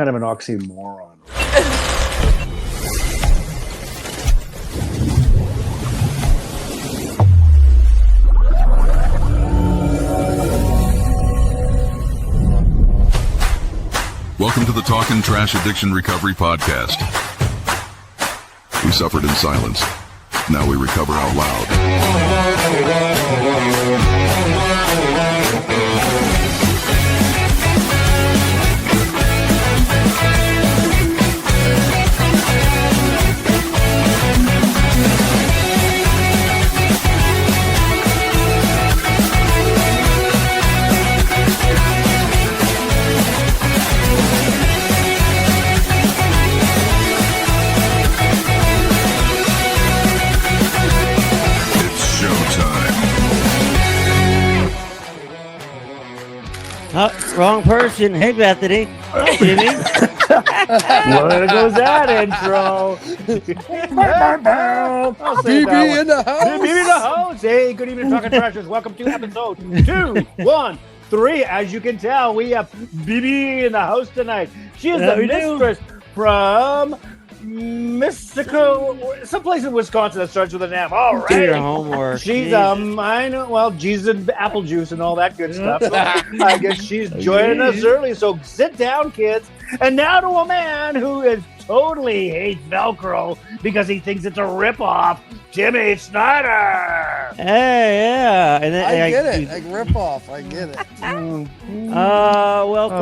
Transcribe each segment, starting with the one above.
kind of an oxymoron. Welcome to the Talkin Trash Addiction Recovery Podcast. We suffered in silence. Now we recover out loud. Oh, wrong person. Hey, Bethany. Hi, Jimmy. There goes that intro. BB in the house. BB in the house. Hey, good evening, Talkin Trashers. Welcome to episode 213. As you can tell, we have BB in the house tonight. She is the mistress from Mystico, someplace in Wisconsin that starts with an M. All right. Do your homework. She's I know. Well, Jesus and apple juice and all that good stuff. So I guess she's joining us early. So sit down, kids. And now to a man who totally hates Velcro because he thinks it's a ripoff, Jimmy Snyder. Hey, yeah. And then, I get it. Like rip off. I get it. Welcome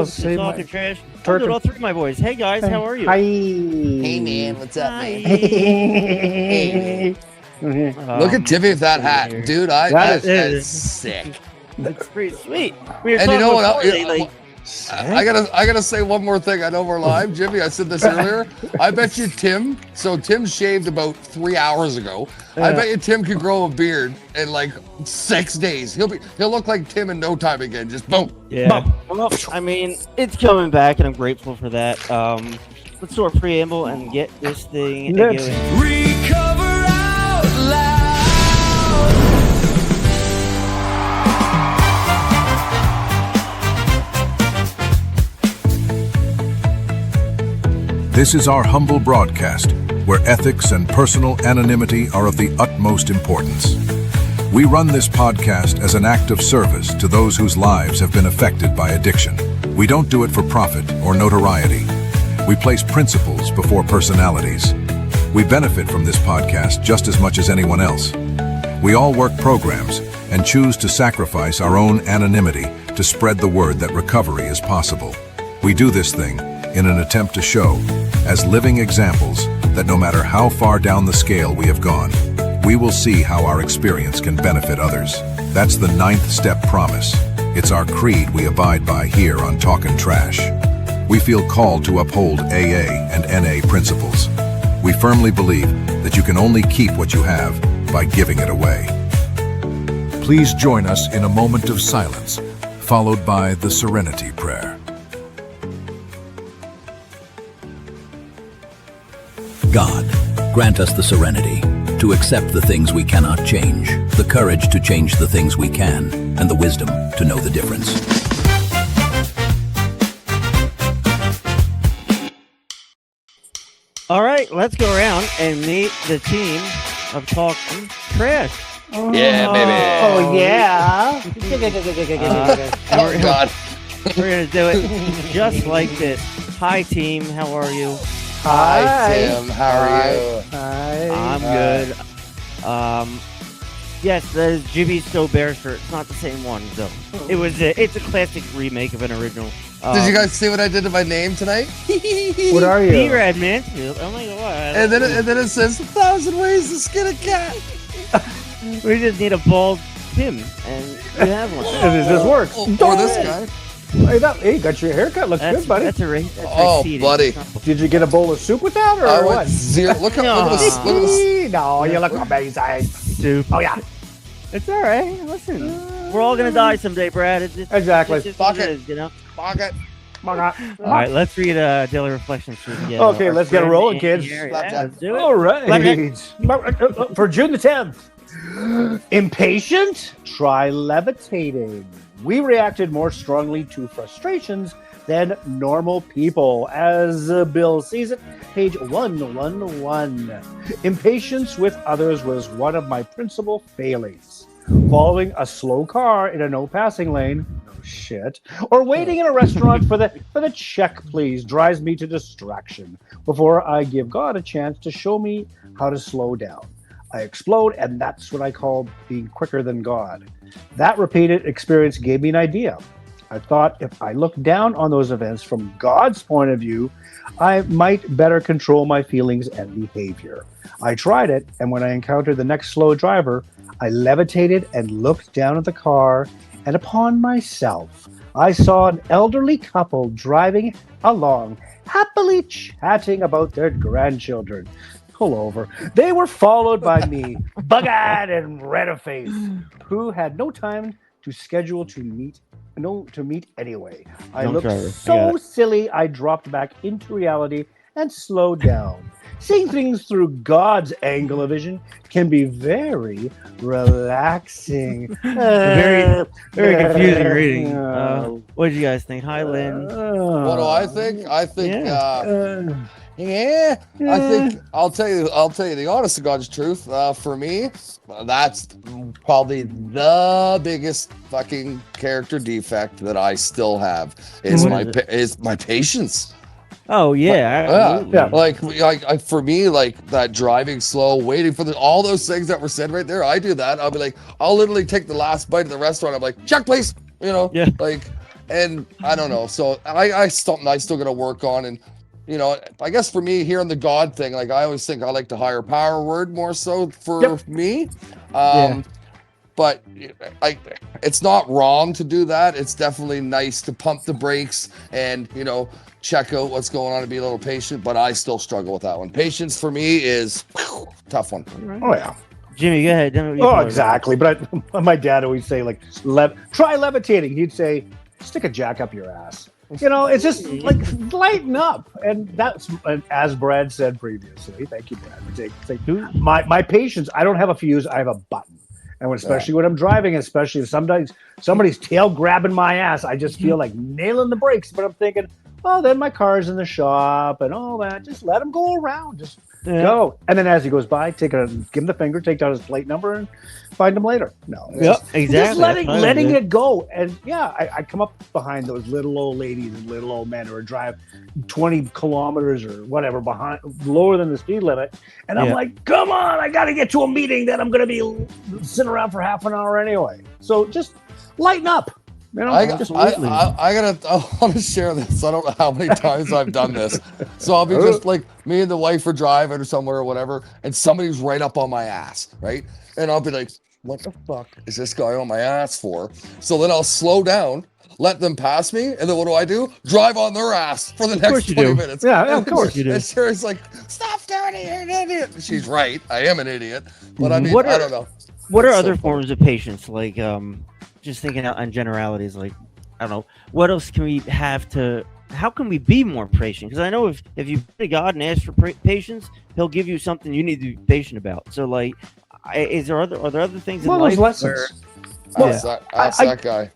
to Talkin Trash. I'll do all three of my boys. Hey, guys. How are you? Hi. Hey, man. What's up, man? Hey. Look at Tiffy with that hat, dude. That's sick. That's pretty sweet. We were And you know what? I gotta say one more thing. I know we're live, Jimmy. I said this earlier. I bet you Tim. So Tim shaved about 3 hours ago. I bet you Tim could grow a beard in like 6 days. He'll look like Tim in no time again. Just boom. Yeah. Well, I mean, it's coming back, and I'm grateful for that. Let's do our preamble and get this thing going. Recover out loud. This is our humble broadcast, where ethics and personal anonymity are of the utmost importance. We run this podcast as an act of service to those whose lives have been affected by addiction. We don't do it for profit or notoriety. We place principles before personalities. We benefit from this podcast just as much as anyone else. We all work programs and choose to sacrifice our own anonymity to spread the word that recovery is possible. We do this thing in an attempt to show, as living examples, that no matter how far down the scale we have gone, we will see how our experience can benefit others. That's the 9th step promise. It's our creed we abide by here on Talkin Trash. We feel called to uphold AA and NA principles. We firmly believe that you can only keep what you have by giving it away. Please join us in a moment of silence, followed by the Serenity Prayer. God, grant us the serenity to accept the things we cannot change, the courage to change the things we can, and the wisdom to know the difference. All right, let's go around and meet the team of Talkin Trash. Yeah, baby. Oh, yeah. Oh, God. We're going to do it just like this. Hi, team. How are you? Hi, Tim. How are you? Hi. I'm good. Yes, that is Jimmy Stowe Bear shirt. It's not the same one, though. It's a classic remake of an original. Did you guys see what I did to my name tonight? What are you? B-Rad Mansfield. Oh my God. And then it says 1,000 ways to skin a cat. We just need a bald Tim, and you have one. This works. Or this guy. Hey, got your haircut. Looks good, buddy. That's a Oh, buddy. Did you get a bowl of soup with that, or I what? went zero. Look at this. No, you look amazing. Soup. Oh, yeah. It's all right. Listen, we're all gonna die someday, Brad. It's Exactly. It's just Fuck what it. is, you know. Pocket. All right, let's read Daily Reflections. Okay, let's get it rolling, kids. Let's do it. All right. For June the 10th. Impatient? Try levitating. We reacted more strongly to frustrations than normal people. As Bill sees it, page 111. Impatience with others was one of my principal failings. Following a slow car in a no passing lane, no shit, or waiting in a restaurant for the check please drives me to distraction before I give God a chance to show me how to slow down. I explode, and that's what I call being quicker than God. That repeated experience gave me an idea. I thought if I looked down on those events from God's point of view, I might better control my feelings and behavior. I tried it, and when I encountered the next slow driver, I levitated and looked down at the car, and upon myself, I saw an elderly couple driving along, happily chatting about their grandchildren. Pull over. They were followed by me, bug-eyed and red-of-faced, who had no time to schedule to meet anyway. I Drunk looked driver. I got so it. silly, I dropped back into reality and slowed down. Seeing things through God's angle of vision can be very relaxing. Very confusing reading. Uh, What did you guys think? Hi, Lynn. What do I think? I think, Yeah. I think I'll tell you the honest to God's truth. For me, that's probably the biggest fucking character defect that I still have is What is my patience. Oh yeah, absolutely. yeah. Like for me, like that driving slow, waiting for all those things that were said right there. I do that. I'll be like, I'll literally take the last bite of the restaurant. I'm like, check please, Yeah. like, and I don't know. So I still gotta work on, and I guess for me here on the God thing, like I always think I like the higher power word more so for me. Yeah. But it's not wrong to do that. It's definitely nice to pump the brakes and, check out what's going on and be a little patient. But I still struggle with that one. Patience for me is tough one. Oh, yeah. Jimmy, go ahead. Tell me what you Oh, thought of exactly. But my dad always say, like, try levitating. He'd say, stick a jack up your ass. It's just like lighten up. And that's, as Brad said previously, thank you, Brad. My patience, I don't have a fuse, I have a button. And especially when I'm driving, especially if somebody's tail grabbing my ass, I just feel like nailing the brakes. But I'm thinking, oh, then my car's in the shop and all that. Just let him go around. Just go. And then as he goes by, give him the finger, take down his plate number, and find him later. No. Yep, exactly. Just letting That's fine, it go. And I come up behind those little old ladies and little old men who are driving 20 kilometers or whatever behind, lower than the speed limit. And I'm like, come on, I got to get to a meeting that I'm going to be sitting around for half an hour anyway. So just lighten up. I want to share this. I don't know how many times I've done this. So I'll be just like me and the wife are driving or somewhere or whatever, and somebody's right up on my ass, right? And I'll be like, what the fuck is this guy on my ass for? So then I'll slow down, let them pass me, and then what do? Drive on their ass for the next 20 minutes. Yeah, of course you do. And Sherry's like, stop doing it, you're an idiot. She's right. I am an idiot. But I mean, I don't know. What are It's other so forms of patience? Like, just thinking out on generalities, like, I don't know, what else can we have how can we be more patient? Because I know if you pray to God and ask for patience, he'll give you something you need to be patient about. So, like, are there other things in life? Those lessons. Ask that guy.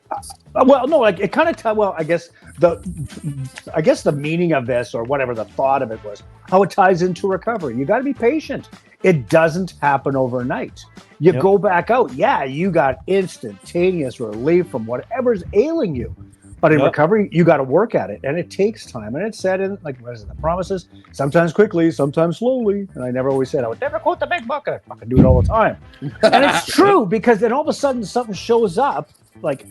Well, no, like it kind of I guess the meaning of this, or whatever the thought of it was, how it ties into recovery. You got to be patient. It doesn't happen overnight. You go back out. Yeah, you got instantaneous relief from whatever's ailing you. But in recovery, you got to work at it, and it takes time. And it's said in, like, what is it, the promises? Sometimes quickly, sometimes slowly. And I never always said I would never quote the big book, and I fucking do it all the time. And it's true, because then all of a sudden something shows up, like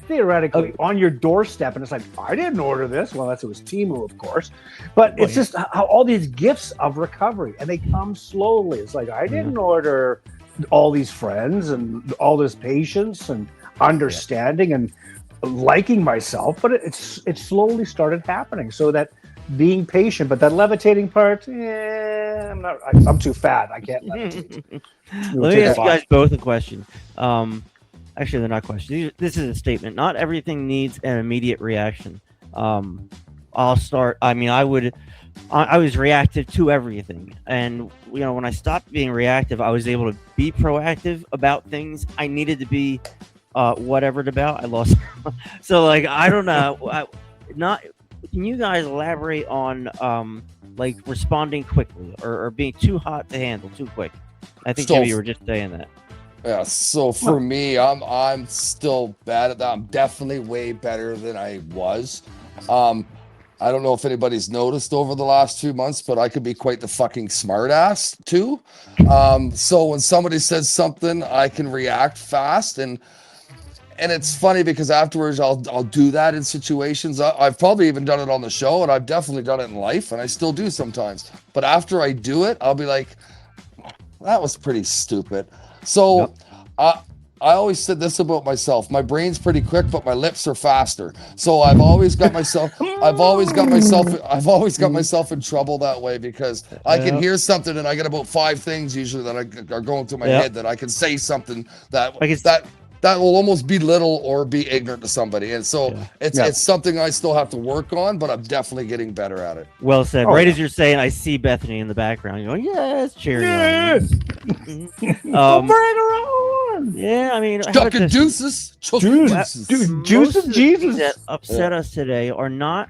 theoretically on your doorstep, and it's like, I didn't order this. Well, it was Temu, of course. But it's just how all these gifts of recovery, and they come slowly. It's like, I didn't order all these friends and all this patience and understanding and liking myself, but it slowly started happening. So that being patient, but that levitating part, I'm too fat. I can't levitate. Let me ask you guys both a question. Actually, they're not questions. This is a statement. Not everything needs an immediate reaction. I'll start. I mean, I was reactive to everything, and when I stopped being reactive, I was able to be proactive about things I needed to be whatever about. I lost. So, like, I don't know. can you guys elaborate on like responding quickly or being too hot to handle too quick? I think So- Jimmy, you were just saying that. Yeah, so for me, I'm still bad at that. I'm definitely way better than I was. I don't know if anybody's noticed over the last 2 months, but I could be quite the fucking smart ass too. So when somebody says something, I can react fast, and it's funny because afterwards I'll do that in situations. I've probably even done it on the show, and I've definitely done it in life, and I still do sometimes. But after I do it, I'll be like, that was pretty stupid. So I always said this about myself. My brain's pretty quick, but my lips are faster. So I've always got myself in trouble that way, because I can hear something and I get about 5 things usually that are going through my head that I can say something that will almost belittle or be ignorant to somebody. And so it's something I still have to work on, but I'm definitely getting better at it. Well said. As you're saying, I see Bethany in the background. You're going, yes, cheering. Yes. Bring her on. Yeah, I mean, Chucking deuces. Juices. Most of the Jesus. things that upset us today are not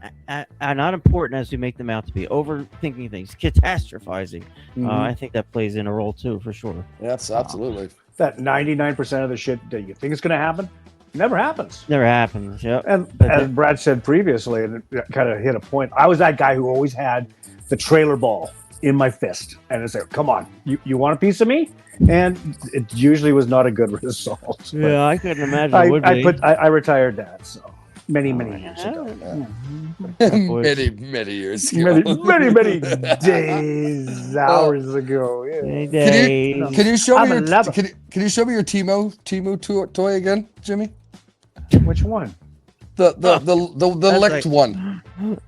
important as we make them out to be. Overthinking things, catastrophizing. I think that plays in a role too, for sure. Yes, absolutely. That 99% of the shit that you think is going to happen never happens. Never happens. Yep. And as Brad said previously, and it kind of hit a point, I was that guy who always had the trailer ball in my fist. And it's like, come on, you want a piece of me? And it usually was not a good result. Yeah, I couldn't imagine it would be. I retired that, so many years ago. Many years ago. Many days, hours ago. Yeah. Many days. Can you show me your can you show me your Timo toy again, Jimmy? Which one? The licked one.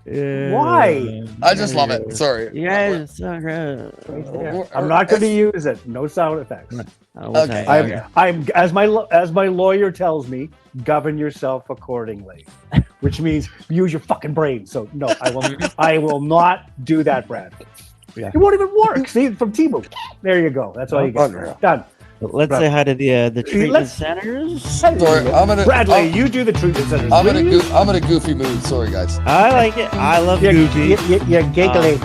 Why? I just love it. Sorry. Yes. I'm not going to use it. No sound effects. Okay. I'm as my lawyer tells me, govern yourself accordingly, which means use your fucking brain. So no, I will not do that, Brad. Yeah. It won't even work. See, from Timo. There you go. That's all you get. Done. Let's say hi to the treatment centers. Sorry, Bradley, you do the treatment centers. I'm in a goofy mood. Sorry, guys. I like it. I love goofy. You're giggly.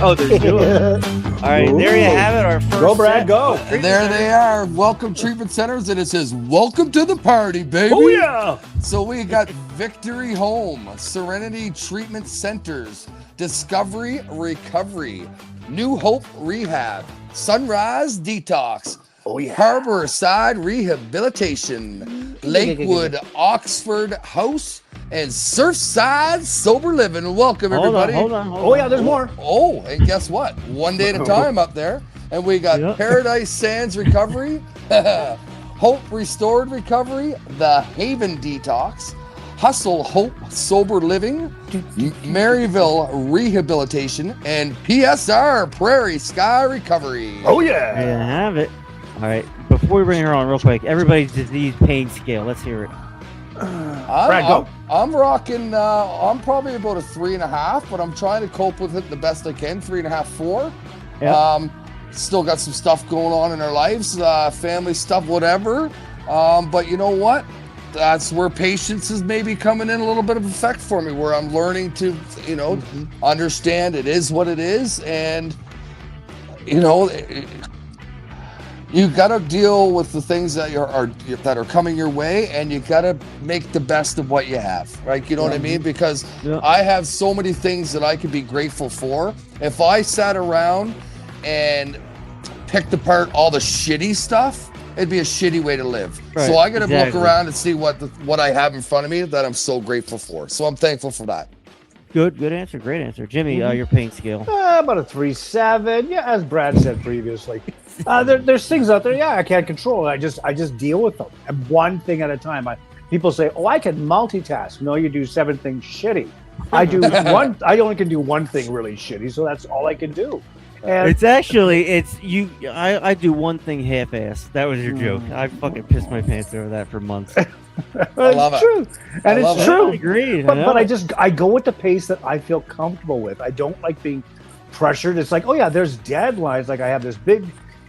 Oh, there's two of them. All right, there you have it. Our first. Go, Brad, go. And there they are. Welcome treatment centers, and it says, "Welcome to the party, baby." Oh yeah. So we got Victory Home, Serenity Treatment Centers, Discovery Recovery, New Hope Rehab, Sunrise Detox, Harbor Side Rehabilitation, Lakewood Oxford House, and Surfside Sober Living. Welcome, everybody. Hold on. Oh yeah, there's more. Oh, and guess what? One day at a time up there. And we got Paradise Sands Recovery, Hope Restored Recovery, The Haven Detox, Hustle Hope Sober Living, Maryville Rehabilitation, and PSR Prairie Sky Recovery. Oh yeah. There you have it. All right. Before we bring her on, real quick, everybody's disease pain scale. Let's hear it. Brad, go. I'm rocking. I'm probably about a 3.5, but I'm trying to cope with it the best I can. 3.5, 4. Yeah. Still got some stuff going on in our lives, family stuff, whatever. But you know what? That's where patience is maybe coming in a little bit of effect for me, where I'm learning to, understand it is what it is, and you got to deal with the things that are coming your way, and you got to make the best of what you have, right? You know what I mean? Because I have so many things that I could be grateful for. If I sat around and picked apart all the shitty stuff, it'd be a shitty way to live. Right, so I got to look around and see what I have in front of me that I'm so grateful for. So I'm thankful for that. Good answer. Great answer. Jimmy, your pain scale. About a 3.7. Yeah, as Brad said previously. There's things out there, I can't control. I just deal with them. And one thing at a time. People say, oh, I can multitask. No, you do 7 things shitty. I only can do one thing really shitty, so that's all I can do. And I do one thing half-assed. That was your joke. I fucking pissed my pants over that for months. I love it. True. And it's true. I agree. But I go with the pace that I feel comfortable with. I don't like being pressured. It's like, oh yeah, there's deadlines. Like I have this big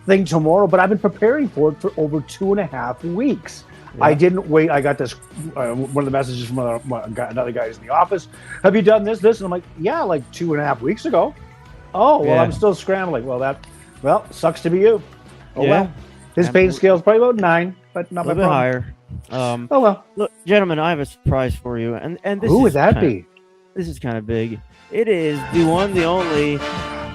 thing tomorrow, but I've been preparing for it for over 2.5 weeks. I didn't wait. I got this one of the messages from another guy who's in the office. Have you done this? And I'm like, yeah, like 2.5 weeks ago. Oh, well, I'm still scrambling. Well, sucks to be you. Oh, well. His pain scale is probably about 9, but not my a little problem. bit higher. Oh, well. Look, gentlemen, I have a surprise for you. And this Who is would that be? This is kind of big. It is the one, the only,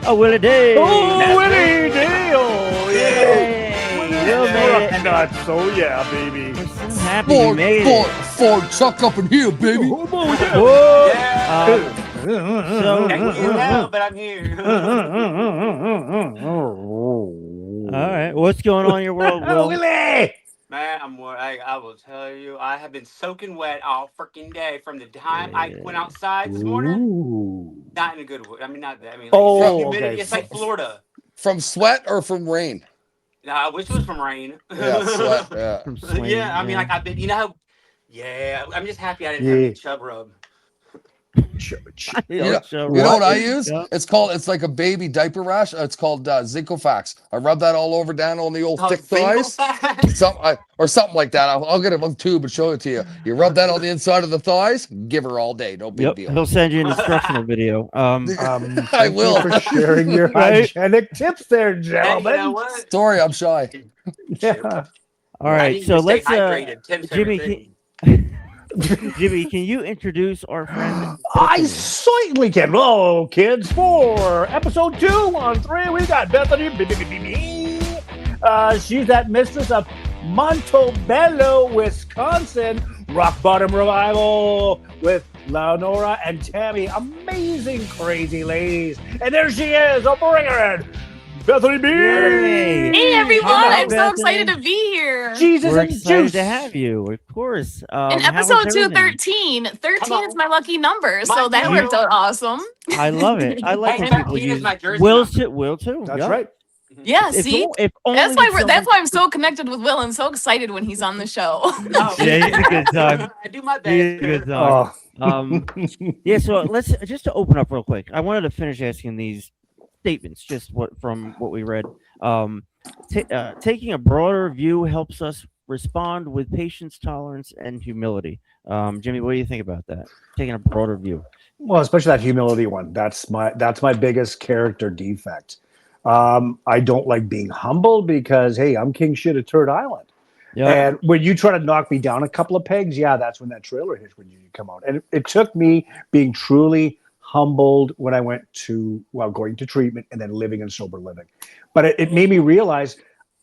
Willie D. Oh, Willie D. Oh, yeah. Will made it. Nuts. Oh, yeah, baby. We're so happy you made it. Ford, chuck up in here, baby. Oh, boy, yeah. Whoa. So, but I'm here. All right, what's going on in your world, Will? Willie! Man, I will tell you, I have been soaking wet all freaking day from the time I went outside this morning. Ooh. Not in a good way. I mean, not that. I mean, like, Oh, humidity. okay. It's like Florida. From sweat or from rain? I wish it was from rain. Yeah, sweat. Yeah. From Swain, Yeah, I mean, like I've been, yeah, I'm just happy I didn't have any chub rub. You know what I use? Yeah. It's like a baby diaper rash. It's called Zincofax. I rub that all over down on the old thick thighs. Or something like that. I'll get a tube and show it to you. You rub that on the inside of the thighs, give her all day. No big deal. He'll send you an instructional video. I will. Thank you for sharing your hygienic tips there, gentlemen. Hey, you know what? Sorry, I'm shy. Yeah. All right, so let's Jimmy. Jimmy, can you introduce our friend? I certainly can. Hello, kids. For episode 2 on 3, we got Bethany. She's that mistress of Montebello, Wisconsin. Rock Bottom Revival with Leonora and Tammy. Amazing, crazy ladies. And there she is. I'll bring her in. Bethany B. Yay. Hey everyone! I'm so Bethany. excited to be here. Jesus We're and excited juice. to have you, of course. In how episode was everything? 213, 13 is my lucky number, so that too. worked out awesome. I love it. I like when people 17 is use my jersey Will too. That's yeah. right. Yeah, If see, if only that's why someone- that's why I'm so connected with Will and so excited when he's on the show. Yeah, he's a good time. I do my He's a best. good time. Oh. Yeah, so let's just to open up real quick. I wanted to finish asking these statements, just from what we read. Taking a broader view helps us respond with patience, tolerance, and humility. Jimmy, what do you think about that? Taking a broader view. Well, especially that humility one. That's my biggest character defect. I don't like being humble because, hey, I'm king shit at Turd Island. Yeah. And when you try to knock me down a couple of pegs, yeah, that's when that trailer hits when you come out. And it took me being truly humbled when I went to, going to treatment and then living in sober living. But it made me realize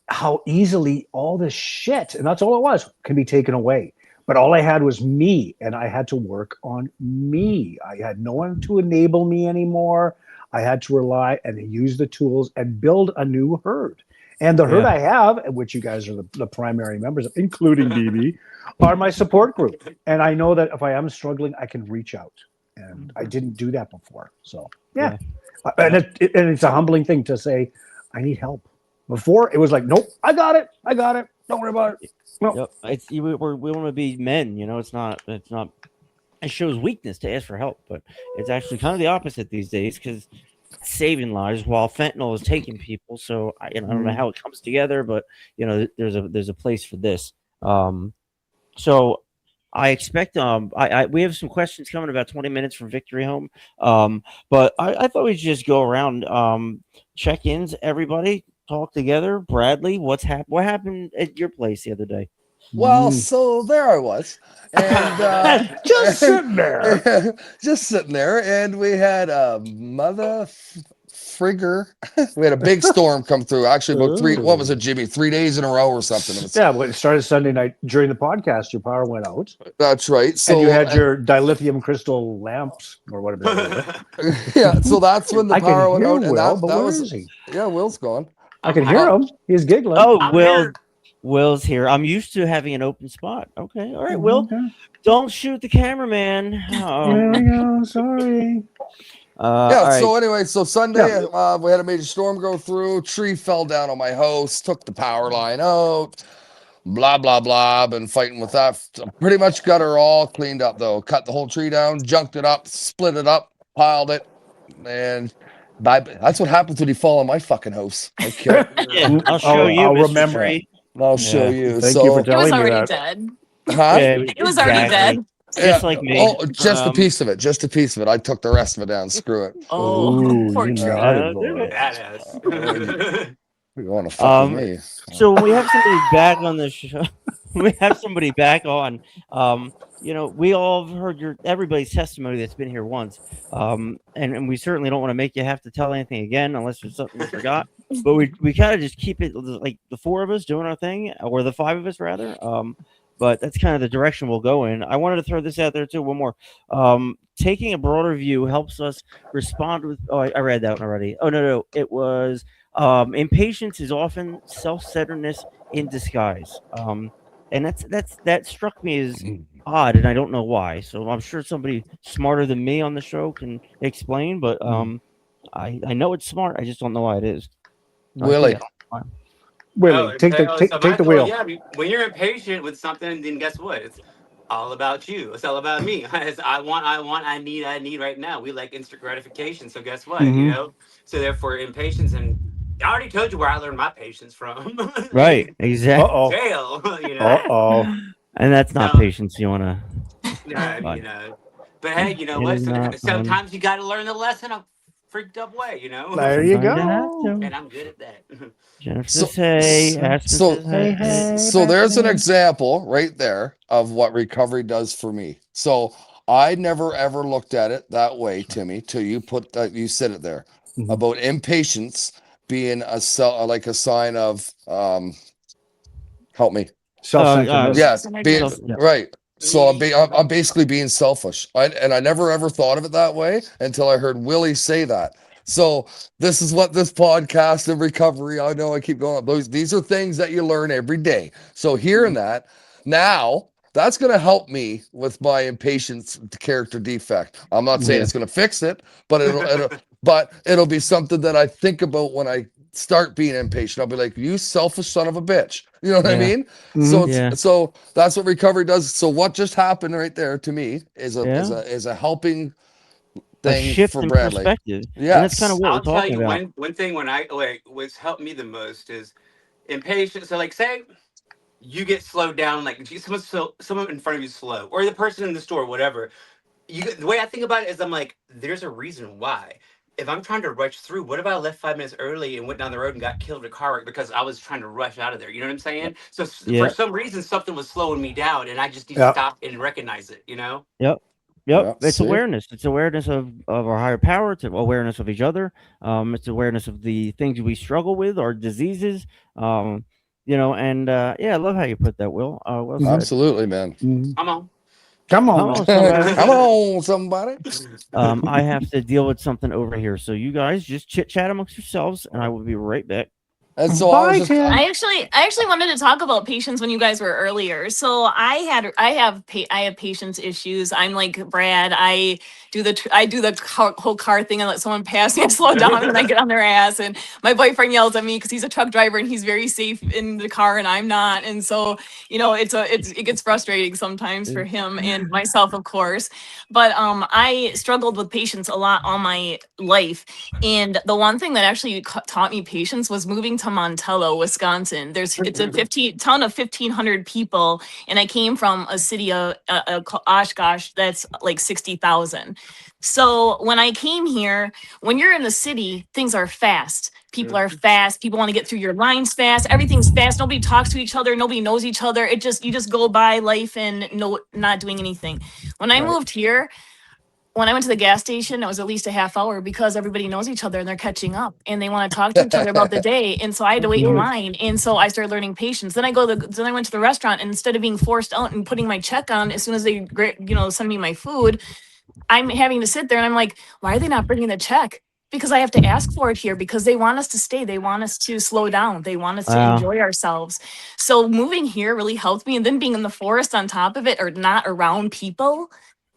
how easily all this shit, and that's all it was, can be taken away. But all I had was me, and I had to work on me. I had no one to enable me anymore. I had to rely and use the tools and build a new herd. And the herd I have, which you guys are the primary members of, including BB, are my support group. And I know that if I am struggling, I can reach out. And I didn't do that before. So, yeah. And it's a humbling thing to say, I need help. Before, it was like, nope, I got it. Don't worry about it. No. Yep. We want to be men, it's not, it shows weakness to ask for help, but it's actually kind of the opposite these days because saving lives while fentanyl is taking people. So I don't know how it comes together, but there's a place for this. So I expect we have some questions coming about 20 minutes from Victory Home. But I thought we'd just go around check-ins, everybody talk together. Bradley, what happened at your place the other day? Well, so there I was, and just sitting there, and we had a mother frigger. We had a big storm come through. Actually, about 3 days in a row or something. It was, it started Sunday night during the podcast. Your power went out. That's right. So and you had your dilithium crystal lamps or whatever. Yeah. So that's when the I power can went hear out. And Will, that but where was is he? Yeah, Will's gone. I can hear him. He's giggling. Oh, Will's here. I'm used to having an open spot. Okay. All right, Will. Okay. Don't shoot the cameraman. There we go. Sorry. Yeah. So anyway, so Sunday we had a major storm go through. Tree fell down on my house. Took the power line out. Blah blah blah. Been fighting with that. Pretty much got her all cleaned up though. Cut the whole tree down. Junked it up. Split it up. Piled it. And that's what happens when you fall on my fucking house. Okay. Yeah, I'll show you. I'll Mr. remember. Tree. I'll show Yeah. you. Thank you for It was telling me already that. dead. Huh? Yeah, It was already exactly. dead. Just like me. Oh, just a piece of it. Just a piece of it. I took the rest of it down. Screw it. Oh, Ooh, poor you tree. naughty Do boy. it. Badass. You want to fuck with Um, me? so when we have somebody back on the show, we have somebody back on. We all have heard everybody's testimony that's been here once. And we certainly don't want to make you have to tell anything again unless there's something you forgot. But we kind of just keep it like the four of us doing our thing, or the five of us rather. But that's kind of the direction we'll go in. I wanted to throw this out there too. One more. Taking a broader view helps us respond with. Oh, I read that one already. Oh no, it was. Impatience is often self-centeredness in disguise. And that struck me as odd, and I don't know why. So I'm sure somebody smarter than me on the show can explain. But I know it's smart. I just don't know why it is. So I think Willie. Willie, take the wheel. Yeah, when you're impatient with something, then guess what? It's all about you. It's all about me. It's, I need right now. We like instant gratification. So guess what? You Mm-hmm. know. So therefore, impatience, and I already told you where I learned my patience from. right, exactly. Uh-oh. Jail. You know. Uh-oh. And that's not So, patience you want to. you know. But hey, you know It what? is not fun. Sometimes you got to learn the lesson a freaked up way. You know. There you Sometimes you have go. to. And I'm good at that. Jennifer So, says, hey. Aspen so, says, hey. so there's an example right there of what recovery does for me. So I never ever looked at it that way, Timmy, till you put that, you said it there Mhm. about impatience being like a sign of help me. Self-centeredness. Yes, being Yeah. right. So I'm basically being selfish. I never ever thought of it that way until I heard Willie say that. So this is what this podcast and recovery. I know I keep going. These are things that you learn every day. So hearing that now, that's going to help me with my impatience character defect. I'm not saying Yeah. it's going to fix it, but it'll be something that I think about when I start being impatient. I'll be like, you selfish son of a bitch. You know what I Yeah. mean? Mhm. So Yeah. so that's what recovery does. So what just happened right there to me is Yeah. a helping A thing shift for in Bradley. perspective. And that's kind of Yes. what we're I'll tell talking you about. one thing when I like what's helped me the most is impatience. So like say you get slowed down, like someone in front of you is slow, or the person in the store, whatever. The way I think about it is I'm like, there's a reason why. If I'm trying to rush through, what if I left 5 minutes early and went down the road and got killed in a car wreck because I was trying to rush out of there? You know what I'm saying? So for Yeah. some reason, something was slowing me down, and I just need to Yeah. stop and recognize it. You know? Yep. Yeah, It's see? awareness. It's awareness of our higher power. It's awareness of each other. It's awareness of the things we struggle with, our diseases. And yeah, I love how you put that, Will. Well said. Absolutely, man. Mhm. Come on. Come Come on. on, somebody. Come on, somebody. I have to deal with something over here. So you guys just chit chat amongst yourselves, and I will be right back. And so I was Bye, just Tim. I actually wanted to talk about patience when you guys were earlier. So I have patience issues. I'm like Brad. I do the whole car thing and let someone pass me and slow down and then I get on their ass. And my boyfriend yells at me because he's a truck driver and he's very safe in the car and I'm not. And so it gets frustrating sometimes for him and myself, of course. But I struggled with patience a lot all my life. And the one thing that actually taught me patience was moving to Montello, Wisconsin. It's a town of 1,500 people, and I came from a city of Oshkosh that's like 60,000. So when I came here, when you're in the city, things are fast. People are fast. People want to get through your lines fast. Everything's fast. Nobody talks to each other. Nobody knows each other. You just go by life and not doing anything. When I moved here, when I went to the gas station, it was at least a half hour because everybody knows each other and they're catching up and they want to talk to each other about the day. And so I had to wait in line. And so I started learning patience. Then I went to the restaurant and instead of being forced out and putting my check on as soon as they, send me my food, I'm having to sit there and I'm like, why are they not bringing the check? Because I have to ask for it here because they want us to stay. They want us to slow down. They want us to enjoy ourselves. So moving here really helped me. And then being in the forest on top of it or not around people,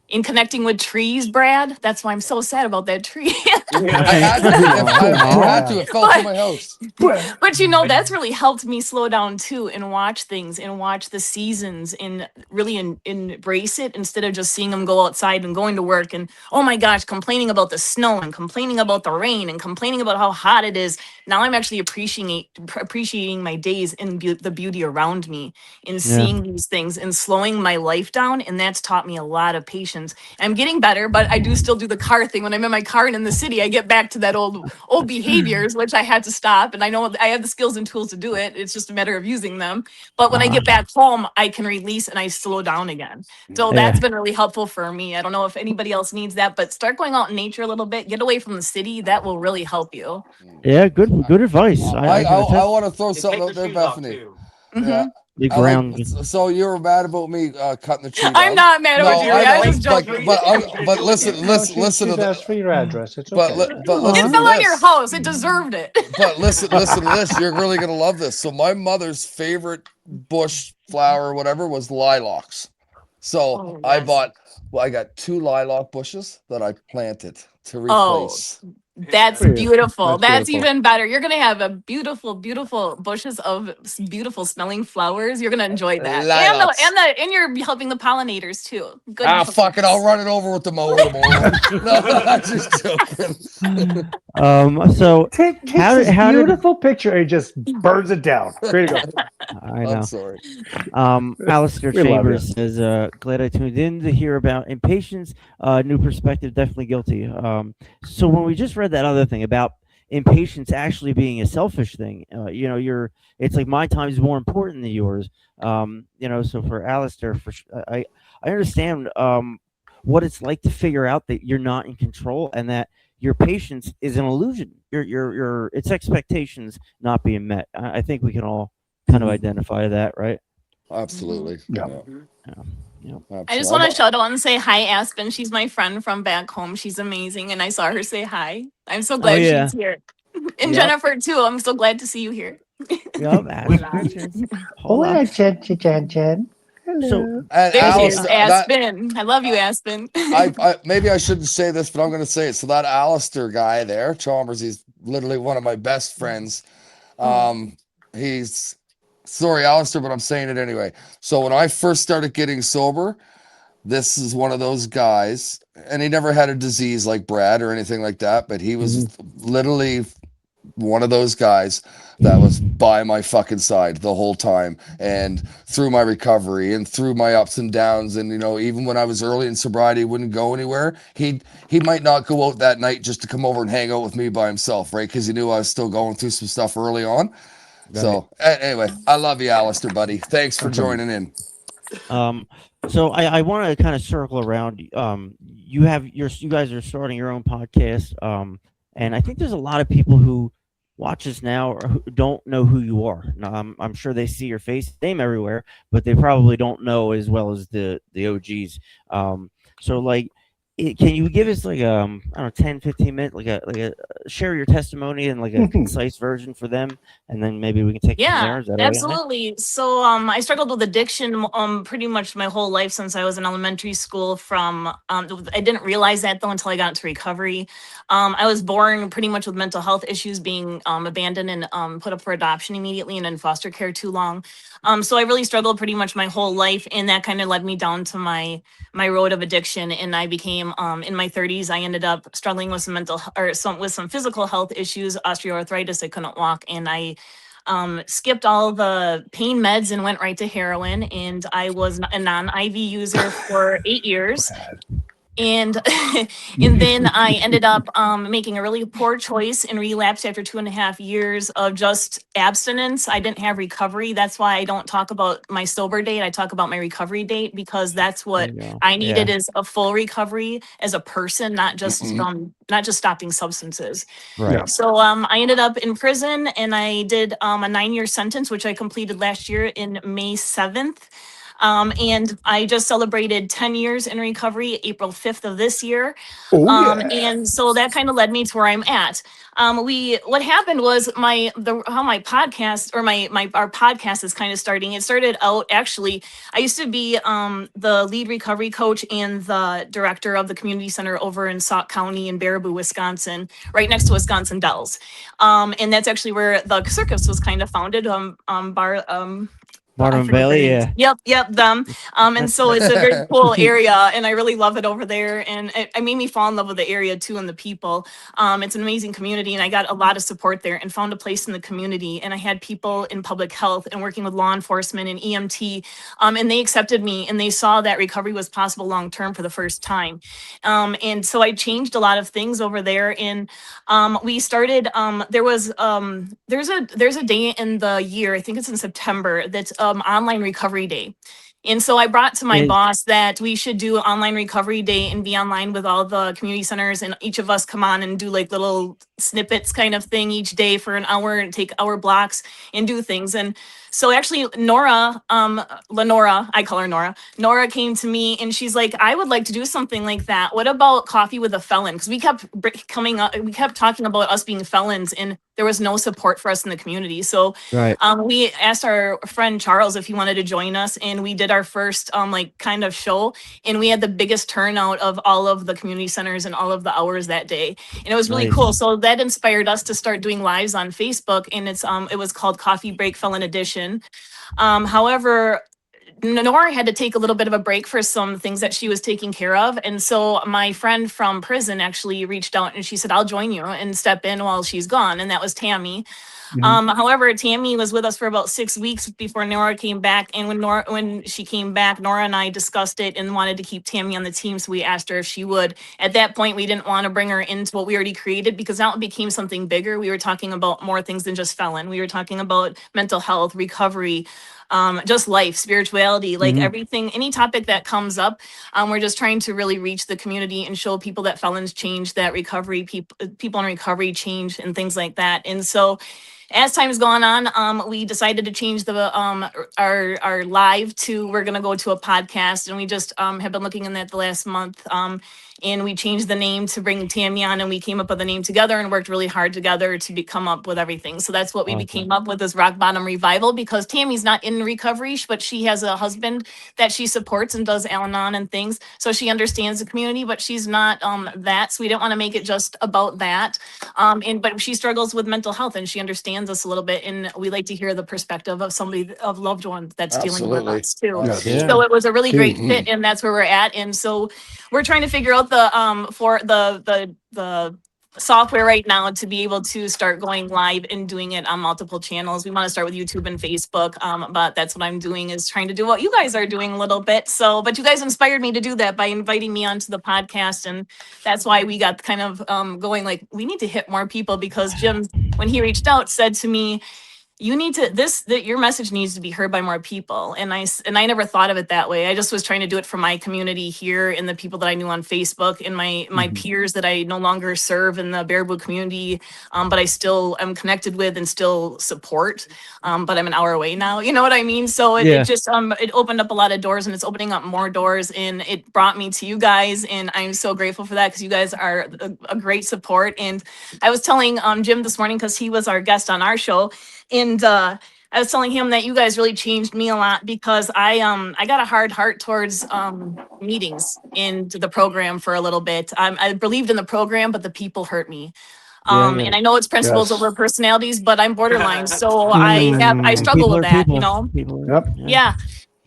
in connecting with trees, Brad. That's why I'm so sad about that tree. I had to. I had to. It fell through my house. But you know, that's really helped me slow down too and watch things and watch the seasons and really embrace it instead of just seeing them go outside and going to work and, oh my gosh, complaining about the snow and complaining about the rain and complaining about how hot it is. Now I'm actually appreciating my days and the beauty around me and seeing these things and slowing my life down. And that's taught me a lot of patience. I'm getting better, but I do still do the car thing. When I'm in my car and in the city, I get back to that old behaviors, which I had to stop. And I know I have the skills and tools to do it. It's just a matter of using them. But when I get back home, I can release and I slow down again. So that's been really helpful for me. I don't know if anybody else needs that, but start going out in nature a little bit. Get away from the city. That will really help you. Yeah, good advice. I want to throw something out there, Bethany. Yeah. Big round. So you were mad about me cutting the tree down? I'm not mad about you. I was just joking. But listen to asked for your address. It's but okay. listen It to fell on your this. house. It deserved it. But listen to this. You're really gonna love this. So my mother's favorite bush flower, whatever, was lilacs. So I got 2 lilac bushes that I planted to replace. That's beautiful. That's That's even better. You're gonna have a beautiful bushes of beautiful smelling flowers. You're gonna enjoy that, Lilacs. and you're helping the pollinators too. Good. Fuck it, I'll run it over with the mower tomorrow. No, I'm just joking. So Take this beautiful picture and just burns it down. Great to go. I know. I'm sorry. Alistair We love Chambers says, glad I tuned in to hear about impatience. New perspective, definitely guilty. So when we just read that other thing about impatience actually being a selfish thing, it's like my time is more important than yours. So for Alistair, I understand what it's like to figure out that you're not in control and that your patience is an illusion. It's expectations not being met. I think we can all kind of identify that, right? Absolutely. Yeah. I just want to shout out and say hi, Aspen. She's my friend from back home. She's amazing, and I saw her say hi. I'm so glad she's here. And Jennifer too. I'm so glad to see you here. Hola, Jen. Hello. So, There's Aspen. I love you, Aspen. Maybe I shouldn't say this, but I'm going to say it. So that Alistair guy there, Chalmers, he's literally one of my best friends. He's sorry, Alistair, but I'm saying it anyway. So when I first started getting sober, this is one of those guys, and he never had a disease like Brad or anything like that, but he was literally one of those guys that was by my fucking side the whole time, and through my recovery and through my ups and downs. And even when I was early in sobriety, wouldn't go anywhere. He might not go out that night just to come over and hang out with me by himself, right? Because he knew I was still going through some stuff early on. Right. So anyway, I love you, Alistair, buddy. Thanks for joining in. So I want to kind of circle around. You guys are starting your own podcast, and I think there's a lot of people who watch us now or who don't know who you are. Now, I'm sure they see your face name everywhere, but they probably don't know as well as the OGs. So like, can you give us like I don't know, 10, 15 minutes, like a share your testimony and like a concise version for them, and then maybe we can take it from there. Is that absolutely. So I struggled with addiction pretty much my whole life since I was in elementary school. From I didn't realize that though until I got into recovery. I was born pretty much with mental health issues, being abandoned and put up for adoption immediately and in foster care too long. So I really struggled pretty much my whole life, and that kind of led me down to my road of addiction. And I became in my 30s, I ended up struggling with some physical health issues, osteoarthritis. I couldn't walk, and I skipped all the pain meds and went right to heroin. And I was a non-IV user for 8 years. And and then I ended up making a really poor choice and relapsed after 2.5 years of just abstinence. I didn't have recovery. That's why I don't talk about my sober date. I talk about my recovery date, because that's what I needed is a full recovery as a person, not just stopping substances. Right. So I ended up in prison, and I did a 9-year sentence, which I completed last year in May 7th. And I just celebrated 10 years in recovery, April 5th of this year. And so that kind of led me to where I'm at. what happened was how my podcast or our podcast is kind of starting. It started out actually, I used to be the lead recovery coach and the director of the community center over in Sauk County in Baraboo, Wisconsin, right next to Wisconsin Dells. And that's actually where the circus was kind of founded. Barnum Bailey, yeah. Yep, them. And so it's a very cool area, and I really love it over there. And it made me fall in love with the area too and the people. It's an amazing community, and I got a lot of support there and found a place in the community. And I had people in public health and working with law enforcement and EMT, and they accepted me, and they saw that recovery was possible long term for the first time. And so I changed a lot of things over there. And we started. There's a day in the year, I think it's in September, that's online recovery day. And so I brought to my boss that we should do online recovery day and be online with all the community centers, and each of us come on and do like little snippets kind of thing each day for an hour and take hour blocks and do things. And so actually Nora, Lenora, I call her Nora. Nora came to me and she's like, I would like to do something like that. What about coffee with a felon? Because we kept we kept talking about us being felons, and there was no support for us in the community. So we asked our friend Charles if he wanted to join us, and we did our first like kind of show, and we had the biggest turnout of all of the community centers and all of the hours that day. And it was really cool. So that inspired us to start doing lives on Facebook, and it was called Coffee Break Felon Edition. However, Nora had to take a little bit of a break for some things that she was taking care of. And so my friend from prison actually reached out and she said, I'll join you and step in while she's gone. And that was Tammy. However, Tammy was with us for about 6 weeks before Nora came back. And when she came back, Nora and I discussed it and wanted to keep Tammy on the team. So we asked her if she would. At that point, we didn't want to bring her into what we already created, because now it became something bigger. We were talking about more things than just felon. We were talking about mental health, recovery, just life, spirituality, like everything, any topic that comes up. We're just trying to really reach the community and show people that felons change, that recovery, people in recovery change, and things like that. And so as time's gone on, we decided to change the our live to, we're going to go to a podcast, and we just have been looking in that the last month. And we changed the name to bring Tammy on, and we came up with a name together and worked really hard together to come up with everything. So that's what we came up with, this Rock Bottom Revival, because Tammy's not in recovery, but she has a husband that she supports and does Al-Anon and things. So she understands the community, but she's not that. So we didn't want to make it just about that. But she struggles with mental health, and she understands us a little bit. And we like to hear the perspective of somebody, of loved one that's dealing with us too. Yeah. So it was a really great fit, and that's where we're at. And so we're trying to figure out the software right now to be able to start going live and doing it on multiple channels. We want to start with YouTube and Facebook, but that's what I'm doing, is trying to do what you guys are doing a little bit. So, but you guys inspired me to do that by inviting me onto the podcast, and that's why we got kind of going, like, we need to hit more people, because Jim, when he reached out, said to me, you need to, your message needs to be heard by more people. And I never thought of it that way. I just was trying to do it for my community here and the people that I knew on Facebook and my peers that I no longer serve in the Baraboo community, but I still am connected with and still support. But I'm an hour away now, you know what I mean? So it just, it opened up a lot of doors, and it's opening up more doors, and it brought me to you guys. And I'm so grateful for that, because you guys are a great support. And I was telling Jim this morning, because he was our guest on our show, and I was telling him that you guys really changed me a lot, because I got a hard heart towards meetings in the program for a little bit. I believed in the program, but the people hurt me. And I know it's principles over personalities, but I'm borderline, so I struggle with that, you know. Yeah.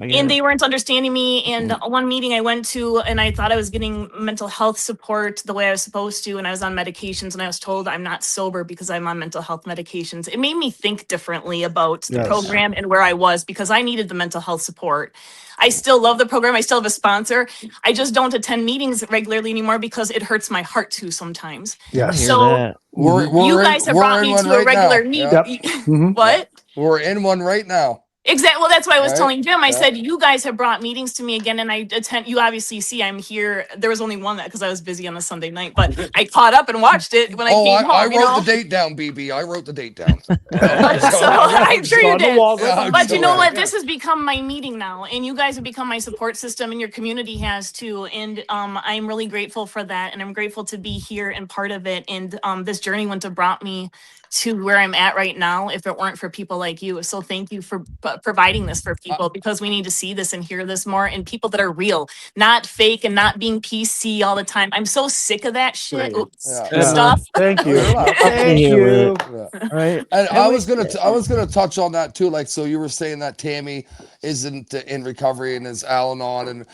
And they weren't understanding me. And one meeting I went to, and I thought I was getting mental health support the way I was supposed to, and I was on medications, and I was told I'm not sober because I'm on mental health medications. It made me think differently about the program and where I was, because I needed the mental health support. I still love the program. I still have a sponsor. I just don't attend meetings regularly anymore, because it hurts my heart too sometimes. So you guys have brought me to a regular meeting. What? We're in one right now. Exactly. Well, that's why I was Right? telling Jim. I Yeah. said, you guys have brought meetings to me again, and I attend. You obviously see I'm here. There was only one that because I was busy on a Sunday night, but I caught up and watched it when I Oh, came I home. You wrote the know, date down, BB. I wrote the date down. so I'm sure It's you on the did. walls. Yeah, I'm But you know sure. what? Yeah. This has become my meeting now, and you guys have become my support system, and your community has too. And I'm really grateful for that, and I'm grateful to be here and part of it. And this journey wouldn't have brought me to where I'm at right now if it weren't for people like you. So thank you for providing this for people because we need to see this and hear this more, and people that are real, not fake, and not being PC all the time. I'm so sick of that shit. Oops, Yeah. stuff. Thank Oh, you're you. allowed. Thank hear with you. it. Yeah. Right. And And I we- was gonna touch on that too. Like, so you were saying that Tammy isn't in recovery and is Al-Anon,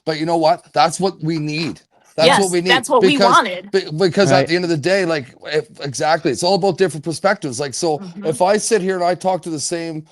but you know what? That's what we need. That's what Yes, we need that's what we wanted. because at Right. the end of the day, like exactly, it's all about different perspectives. Like, so Mhm. if I sit here and I talk to the same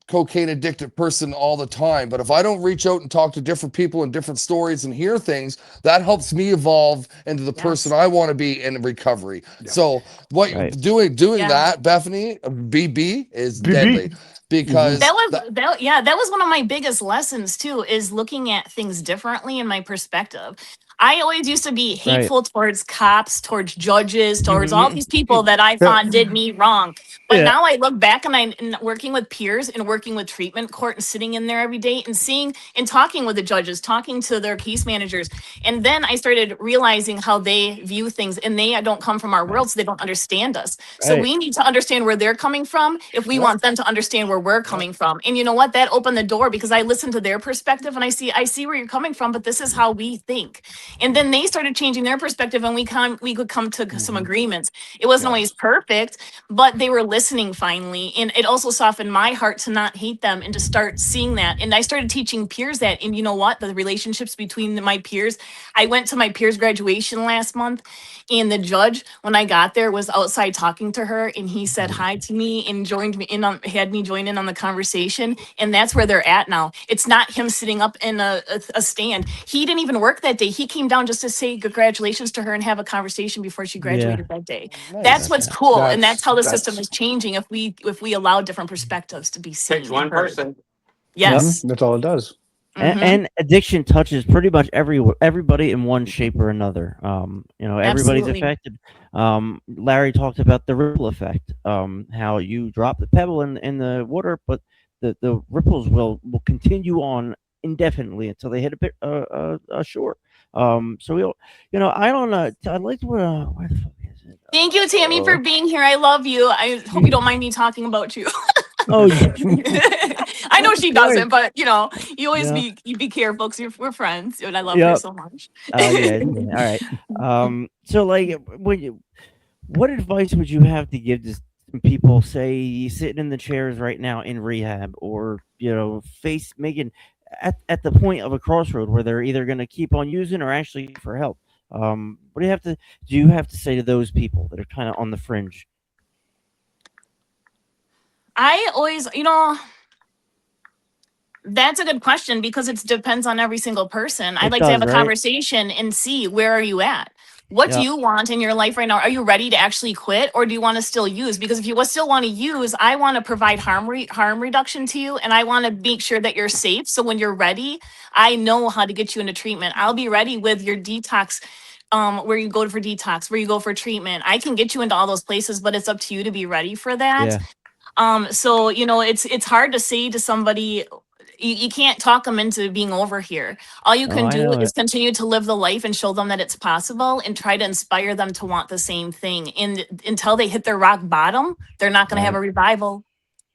cocaine addicted person all the time, but if I don't reach out and talk to different people and different stories and hear things, that helps me evolve into the person Yes. I want to be in recovery. So what Right. doing Yeah. that, Bethany, BB is BB. deadly because That was that was one of my biggest lessons too, is looking at things differently in my perspective. I always used to be Right. hateful towards cops, towards judges, towards all Mhm. these people that I thought did me wrong. But Yeah. now I look back and and working with peers and working with treatment court and sitting in there every day and seeing and talking with the judges, talking to their case managers. And then I started realizing how they view things, and they don't come from our Right. world, so they don't understand us. So Right. we need to understand where they're coming from if we want them to understand where we're coming from. And you know what? That opened the door because I listened to their perspective and I see where you're coming from, but this is how we think. And then they started changing their perspective, and we could come to some agreements. It wasn't always perfect, but they were listening finally. And it also softened my heart to not hate them and to start seeing that. And I started teaching peers that. And you know what? The relationships between my peers. I went to my peers' graduation last month, and the judge, when I got there, was outside talking to her, and he said hi to me and joined me in on, had me join in on the conversation. And that's where they're at now. It's not him sitting up in a stand. He didn't even work that day. He came down just to say congratulations to her and have a conversation before she Yeah. graduated that day. That's nice. what's cool, and that's That's how the system is changing. If we allow different perspectives to be seen Takes and one heard. person. Yes. that's all it does. And, Mhm. and addiction touches pretty much everybody in one shape or another. Everybody's Absolutely. affected. Larry talked about the ripple effect. How you drop the pebble in the water, but the ripples will continue on indefinitely until they hit a bit a shore. So we'll, I don't know. I'd like to. Where the fuck is it? Thank you, Tammy, for being here. I love you. I hope you don't mind me talking about you. Oh, yeah. I know she Right. doesn't, but you always Yeah. be careful because we're friends, and I love her Yep. so much. Yeah. All right. So like, what advice would you have to give to some people, say, sitting in the chairs right now in rehab, or making at the point of a crossroad where they're either going to keep on using or actually for help? What do you have to say to those people that are kind of on the fringe? I always, that's a good question because it depends on every single person. I'd It like to have does, a right? conversation and see, where are you at? What do Yeah. you want in your life right now? Are you ready to actually quit, or do you want to still use? Because if you still want to use, I want to provide harm reduction to you, and I want to make sure that you're safe. So when you're ready, I know how to get you into treatment. I'll be ready with your detox, where you go for detox, where you go for treatment. I can get you into all those places, but it's up to you to be ready for that. Yeah. So it's hard to say to somebody, you can't talk them into being over here. All you Oh, can I do know is it. continue to live the life and show them that it's possible, and try to inspire them to want the same thing. And until they hit their rock bottom, they're not going to have Right. a revival.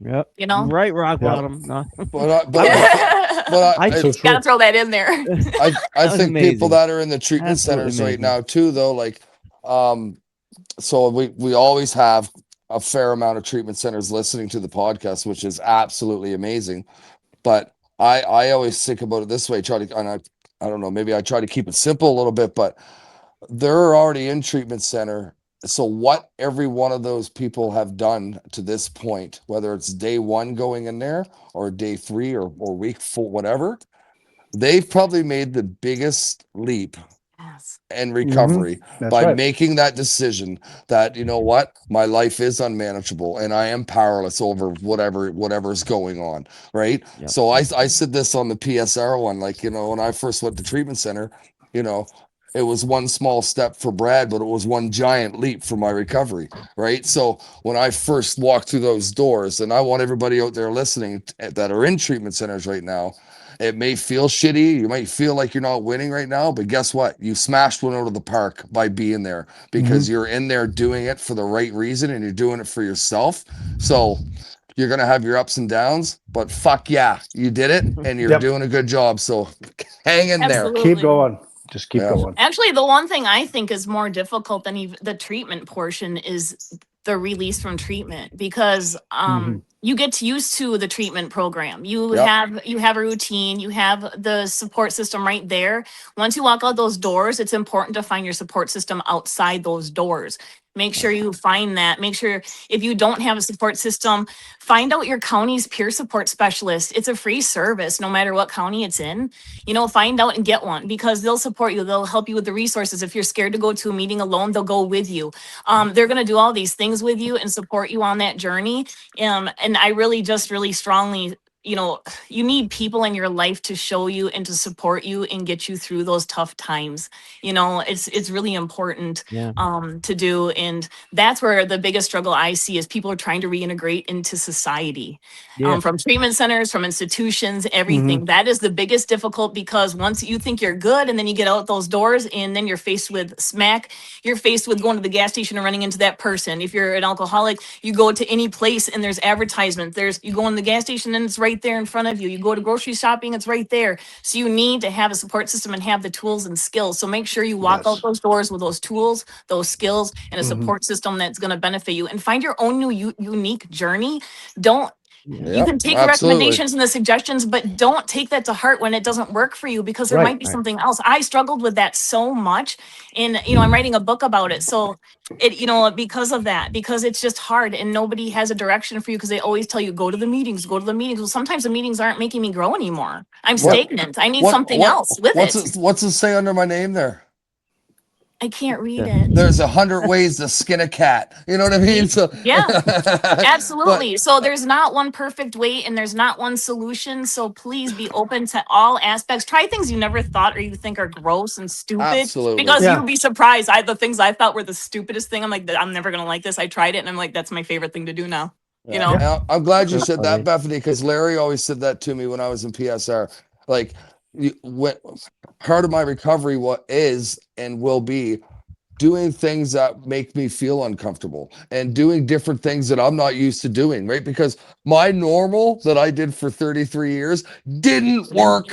Yep. You You're know. right, rock Yep. bottom. No. But I So true. Gotta throw that in there. I That was think people amazing. that are in the treatment Absolutely centers right amazing. now too, though, like, so we always have a fair amount of treatment centers listening to the podcast, which is absolutely amazing. But I always think about it this way, try to, and I don't know, maybe I try to keep it simple a little bit, but they're already in treatment center. So what every one of those people have done to this point, whether it's day one going in there or day 3 or week 4, whatever, they've probably made the biggest leap Yes. and recovery That's by right. making that decision that, you know what, my life is unmanageable and I am powerless over whatever's going on, right? Yep. So I said this on the PSR one, like, you know, when I first went to treatment center, you know, it was one small step for Brad, but it was one giant leap for my recovery, right? So when I first walked through those doors, and I want everybody out there listening that are in treatment centers right now, it may feel shitty. You might feel like you're not winning right now, but guess what? You smashed one out of the park by being there because you're in there doing it for the right reason and you're doing it for yourself. So you're going to have your ups and downs, but fuck yeah, you did it and you're Yep. doing a good job. So hang in there. Absolutely. Keep going. Just keep Yeah. going. Actually, the one thing I think is more difficult than even the treatment portion is the release from treatment, because you get used to the treatment program. You Yep. have a routine, you have the support system right there. Once you walk out those doors, it's important to find your support system outside those doors. Make sure you find that. Make sure, if you don't have a support system, find out your county's peer support specialist. It's a free service no matter what county it's in. You know, find out and get one, because they'll support you. They'll help you with the resources. If you're scared to go to a meeting alone, they'll go with you. They're going to do all these things with you and support you on that journey. And I really strongly, you know, you need people in your life to show you and to support you and get you through those tough times. You know, it's really important Yeah. to do. And that's where the biggest struggle I see is people are trying to reintegrate into society. Yeah. From treatment centers, from institutions, everything. That is the biggest difficult, because once you think you're good and then you get out those doors and then you're faced with smack, you're faced with going to the gas station and running into that person. If you're an alcoholic, you go to any place and there's advertisement. You go in the gas station and it's right there in front of you. You go to grocery shopping, it's right there. So you need to have a support system and have the tools and skills. So make sure you walk out those doors with those tools, those skills, and a support system that's going to benefit you, and find your own new unique journey. Don't You can take the recommendations and the suggestions, but don't take that to heart when it doesn't work for you, because there might be something else. I struggled with that so much, and I'm writing a book about it. So because of that, because it's just hard and nobody has a direction for you, because they always tell you, go to the meetings. Well, sometimes the meetings aren't making me grow anymore. I'm stagnant. I need something else with it. What's it say under my name there? I can't read it. There's 100 ways to skin a cat. You know what I mean? So yeah, absolutely. So there's not one perfect way and there's not one solution. So please be open to all aspects. Try things you never thought or you think are gross and stupid. Absolutely. Because you'd be surprised. The things I thought were the stupidest thing, I'm like, I'm never going to like this. I tried it and I'm like, that's my favorite thing to do now. Yeah. I'm glad you said that, Bethany, because Larry always said that to me when I was in PSR. Like, part of my recovery is and will be doing things that make me feel uncomfortable and doing different things that I'm not used to doing, right? Because my normal that I did for 33 years didn't work.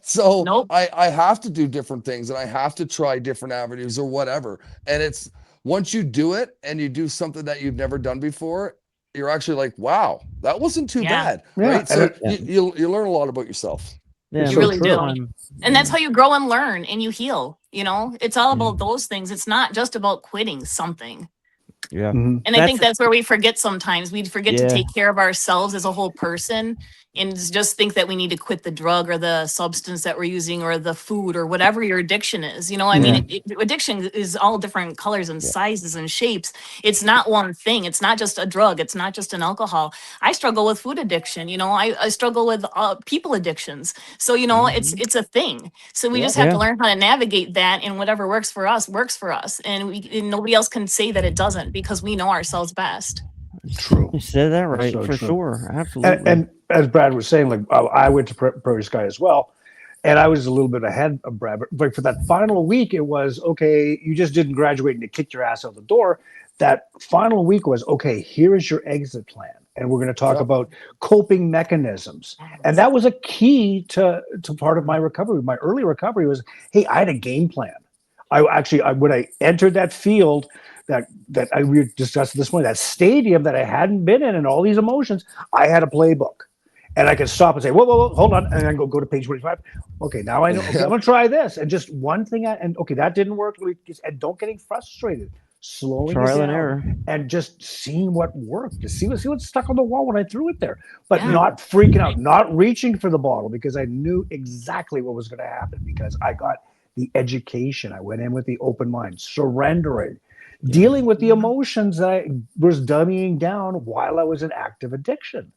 So I have to do different things and I have to try different avenues or whatever. And it's once you do it and you do something that you've never done before, you're actually like, wow, that wasn't too bad, right? So you learn a lot about yourself. Yeah, you really do. And that's how you grow and learn and you heal. It's all about those things. It's not just about quitting something. Yeah. And I think that's where we forget sometimes. We forget to take care of ourselves as a whole person and just think that we need to quit the drug or the substance that we're using or the food or whatever your addiction is. Addiction is all different colors and sizes and shapes. It's not one thing. It's not just a drug. It's not just an alcohol. I struggle with food addiction. I struggle with people addictions. So, it's a thing. So we just have to learn how to navigate that, and whatever works for us. And nobody else can say that it doesn't, because we know ourselves best. True. You said that right, so for sure. Absolutely. And as Brad was saying, like I went to Prairie Sky as well, and I was a little bit ahead of Brad. But for that final week, it was okay. You just didn't graduate and you kicked your ass out the door. That final week was okay. Here is your exit plan, and we're going to talk about coping mechanisms. And that was a key to part of my recovery. My early recovery was, hey, I had a game plan. When I entered that field, that we discussed this morning, that stadium that I hadn't been in and all these emotions, I had a playbook. And I could stop and say, whoa, hold on. And then go to page 45. Okay, now I know. Okay, I'm going to try this. And just one thing. That didn't work. And don't getting frustrated. Slowing it down and just seeing what worked. To see what stuck on the wall when I threw it there. But not freaking out, not reaching for the bottle, because I knew exactly what was going to happen, because I got the education. I went in with the open mind, surrendering, dealing with the emotions that I was dummying down while I was in active addiction.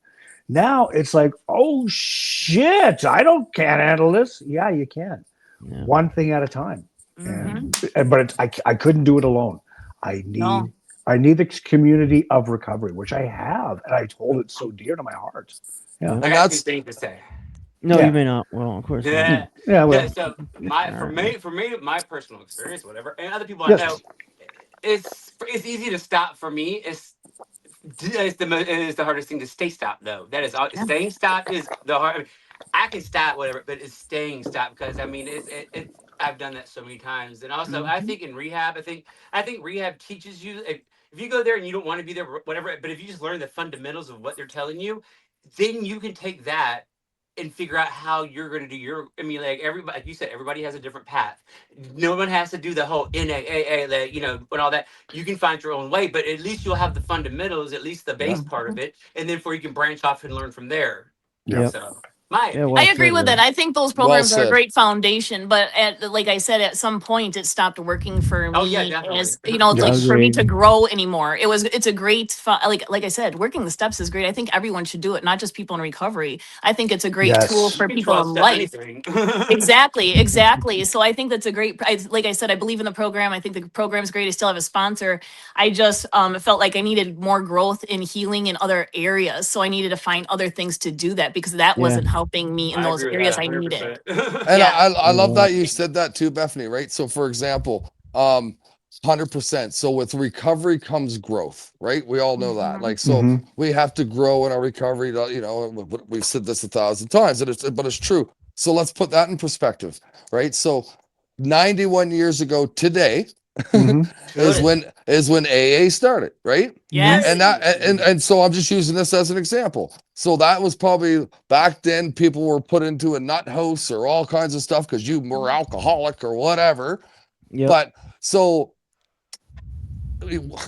Now it's like, oh shit, can't handle this. Yeah, you can. Yeah. One thing at a time. Mhm. But I couldn't do it alone. I need No. I need the community of recovery, which I have, and I hold it so dear to my heart. Yeah. Yeah. I And got two that's things to say. No, Yeah. you may not. Well, of course not. Yeah. Yeah. No, Well, so for me, my personal experience, whatever, and other people I know, yes. it's easy to stop for me. It's the hardest thing to stay stopped though. That is Yeah. staying stopped is the hard. I mean, I can stop whatever, but it's staying stopped because I mean it's I've done that so many times, and also I Mhm. think in rehab, I think rehab teaches you if you go there and you don't want to be there, whatever. But if you just learn the fundamentals of what they're telling you, then you can take that and figure out how you're going to do your. I mean, like everybody, like you said, everybody has a different path. No one has to do the whole NAAA, like, and all that. You can find your own way, but at least you'll have the fundamentals, at least the Yeah. base part of it, and then before you can branch off and learn from there. Yeah. Yep. So, my Yeah. opinion. Well I agree said, with that. Ray. I think those well programs are a said. great foundation, but like I said, at some point it stopped working for Oh yeah, me definitely. as like Yes. for me to Agreed. grow anymore. It's a great like I said, working the steps is great. I think everyone should do it, not just people in recovery. I think it's a great tool Yes. You for can people 12 in step life. anything. Exactly, exactly. So I think that's a great. Like I said, I believe in the program. I think the program's great. I still have a sponsor. I just felt like I needed more growth in healing in other areas. So I needed to find other things to do that because that Yeah. wasn't helping me in I those agree with areas that I needed. 100%. And Yeah. I love Yeah. that you said that too, Bethany, right? So for example, 100%. So with recovery comes growth, right? We all know that. Mhm. Like, so Mm-hmm. we have to grow in our recovery, we've said this 1,000 times, but it's true. So let's put that in perspective, right? So 91 years ago today Mm-hmm. Should it? is when AA started, right? Mm-hmm. Yes. And so I'm just using this as an example. So that was probably back then people were put into a nut house or all kinds of stuff because you were alcoholic or whatever. Yep. But so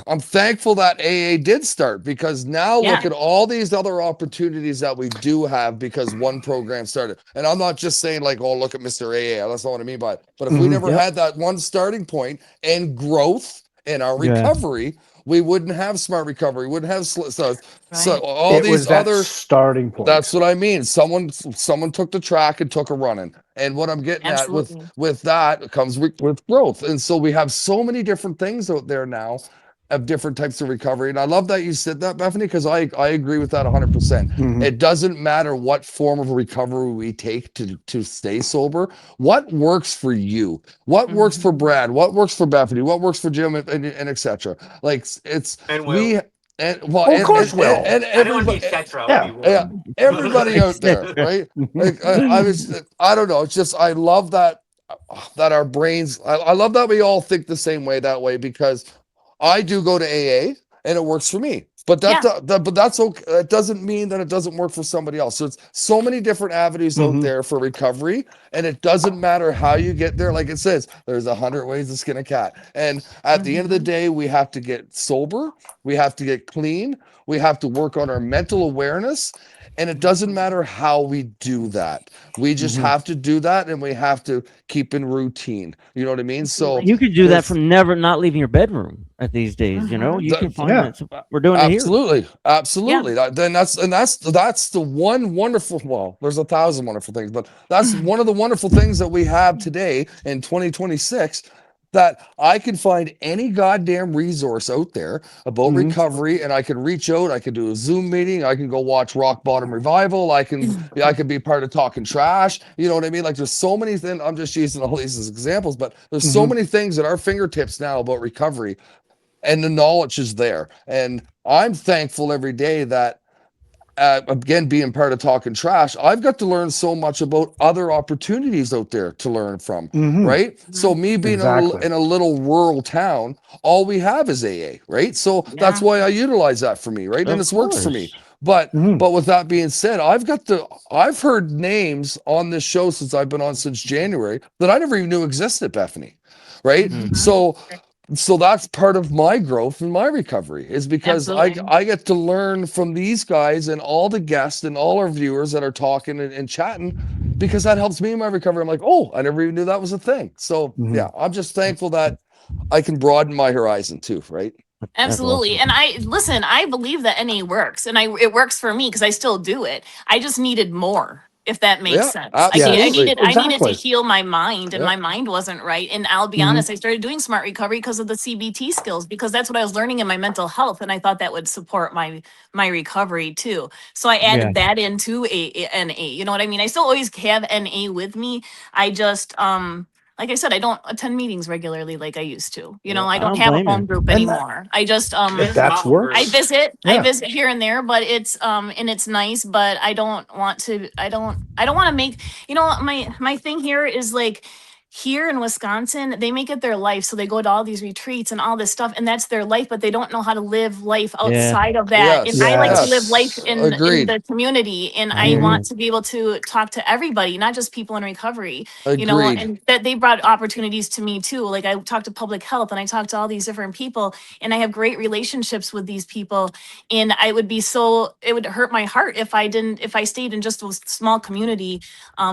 I'm thankful that AA did start because now Yeah. look at all these other opportunities that we do have because one program started. And I'm not just saying like, oh, look at Mr. AA. That's not what I mean by it. But if we Mm-hmm. never Yep. had that one starting point and growth in our Yeah. recovery, we wouldn't have smart recovery, wouldn't have so Right. all It these was that other. starting point. That's what I mean. Someone took the track and took a running. And what I'm getting at Absolutely. with that comes with growth. And so we have so many different things out there now of different types of recovery. And I love that you said that, Bethany, because I agree with that 100%. Mm-hmm. It doesn't matter what form of recovery we take to stay sober. What works for you? What works for Mhm. Brad? What works for Bethany? What works for Jim and etc. Like it's And we will. and well Oh, of course, Will. and I didn't want to be everybody etc. I want to Yeah. be yeah, will. everybody out there, right? Like I don't know. It's just I love that our brains. I love that we all think the same way that way because I do go to AA and it works for me. But Yeah. but that's okay. That doesn't mean that it doesn't work for somebody else. So it's so many different avenues out Mm-hmm. there for recovery, and it doesn't matter how you get there. Like it says, there's 100 ways to skin a cat. And at the end of the Mhm. day, we have to get sober. We have to get clean. We have to work on our mental awareness. And it doesn't Mhm. matter how we do that. We just Mm-hmm. have to do that, and we have to keep in routine. You know what I mean? So You could do that there's from never not leaving your bedroom at these days. Mhm. You can find Yeah. that. So we're doing it here. absolutely, Yeah. absolutely. That's the one wonderful. Well, there's 1,000 wonderful things, but that's one of the wonderful things that we have today in 2026. That I can find any goddamn resource out there about Mm-hmm. recovery, and I can reach out. I can do a Zoom meeting. I can go watch Rock Bottom Revival. I can be part of Talking Trash. You know what I mean? Like there's so many things. I'm just using all these as examples, but there's so Mm-hmm. many things at our fingertips now about recovery and the knowledge is there. And I'm thankful every day that, again, being part of Talking Trash, I've got to learn so much about other opportunities out there to learn from, Mm-hmm. right? So Mhm. me being Exactly. in a little rural town, all we have is AA, right? So that's Yeah. why I utilize that for me, right? And Of it's worked for me. course. But Mm-hmm. with that being said, I've heard names on this show since I've been on since January that I never even knew existed, Bethany. Right. Hmm. Mhm. So that's part of my growth and my recovery is because Absolutely. I get to learn from these guys and all the guests and all our viewers that are talking and chatting because that helps me in my recovery. I'm like, oh, I never even knew that was a thing. So Mhm. yeah, I'm just thankful that I can broaden my horizon too, right? That's Absolutely. awesome. And I believe that NA works and it works for me because I still do it. I just needed more, if that makes Yeah, sense. absolutely. I needed to Exactly. heal my mind and Yep. my mind wasn't right. And I'll be Mhm. honest, I started doing smart recovery because of the CBT skills, because that's what I was learning in my mental health. And I thought that would support my recovery too. So I Yeah. added that into NA. You know what I mean? I still always have NA with me. I just like I said, I don't attend meetings regularly like I used to. You know, Yeah. I I don't don't have a blame home you. group And that, anymore. I just but Men's that Mountain Group. works. I Yeah. visit here and there, but it's and it's nice, but I don't want to make, you know, my thing here is like, here in Wisconsin, they make it their life. So they go to all these retreats and all this stuff, and that's their life, but they don't know how to live life Yeah. outside of that. And Yes. I like to live life Yes. in Agreed. the community, and I Mhm. want to be able to talk to everybody, not just people in recovery, you know, Agreed. and that they brought opportunities to me too. Like I talk to public health and I talk to all these different people, and I have great relationships with these people, and it would hurt my heart if I stayed in just a small community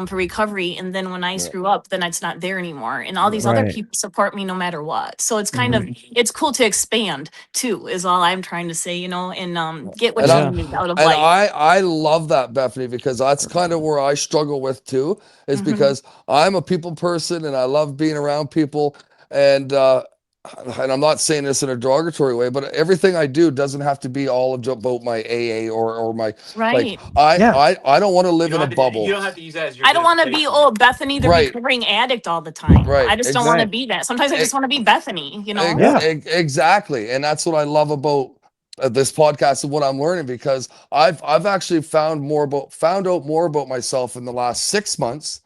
for recovery, and then when I Yeah. screw up, then it's not there anymore, and all Yeah. these other Right. people support me no matter what. So it's kind of, Mhm. it's cool to expand too, is all I'm trying to say, you know, and get what And you Yeah. need out of and life. I love that, Bethany, because that's kind of where I struggle with too, is Hmm. because I'm a people person and I love being around people. And I'm not saying this in a derogatory way, but everything I do doesn't have to be all about my AA or my, like, Right. Yeah. I don't want to You live don't in a have to. You bubble. don't have to use that as your I don't want to be, justification. oh, Bethany, the Right, recovering addict all the time. right, I just don't want to Right. be that. Sometimes I just want to be Bethany, you know? Yeah. exactly. And that's what I love about this podcast and what I'm learning, because I've actually found out more about myself in the last 6 months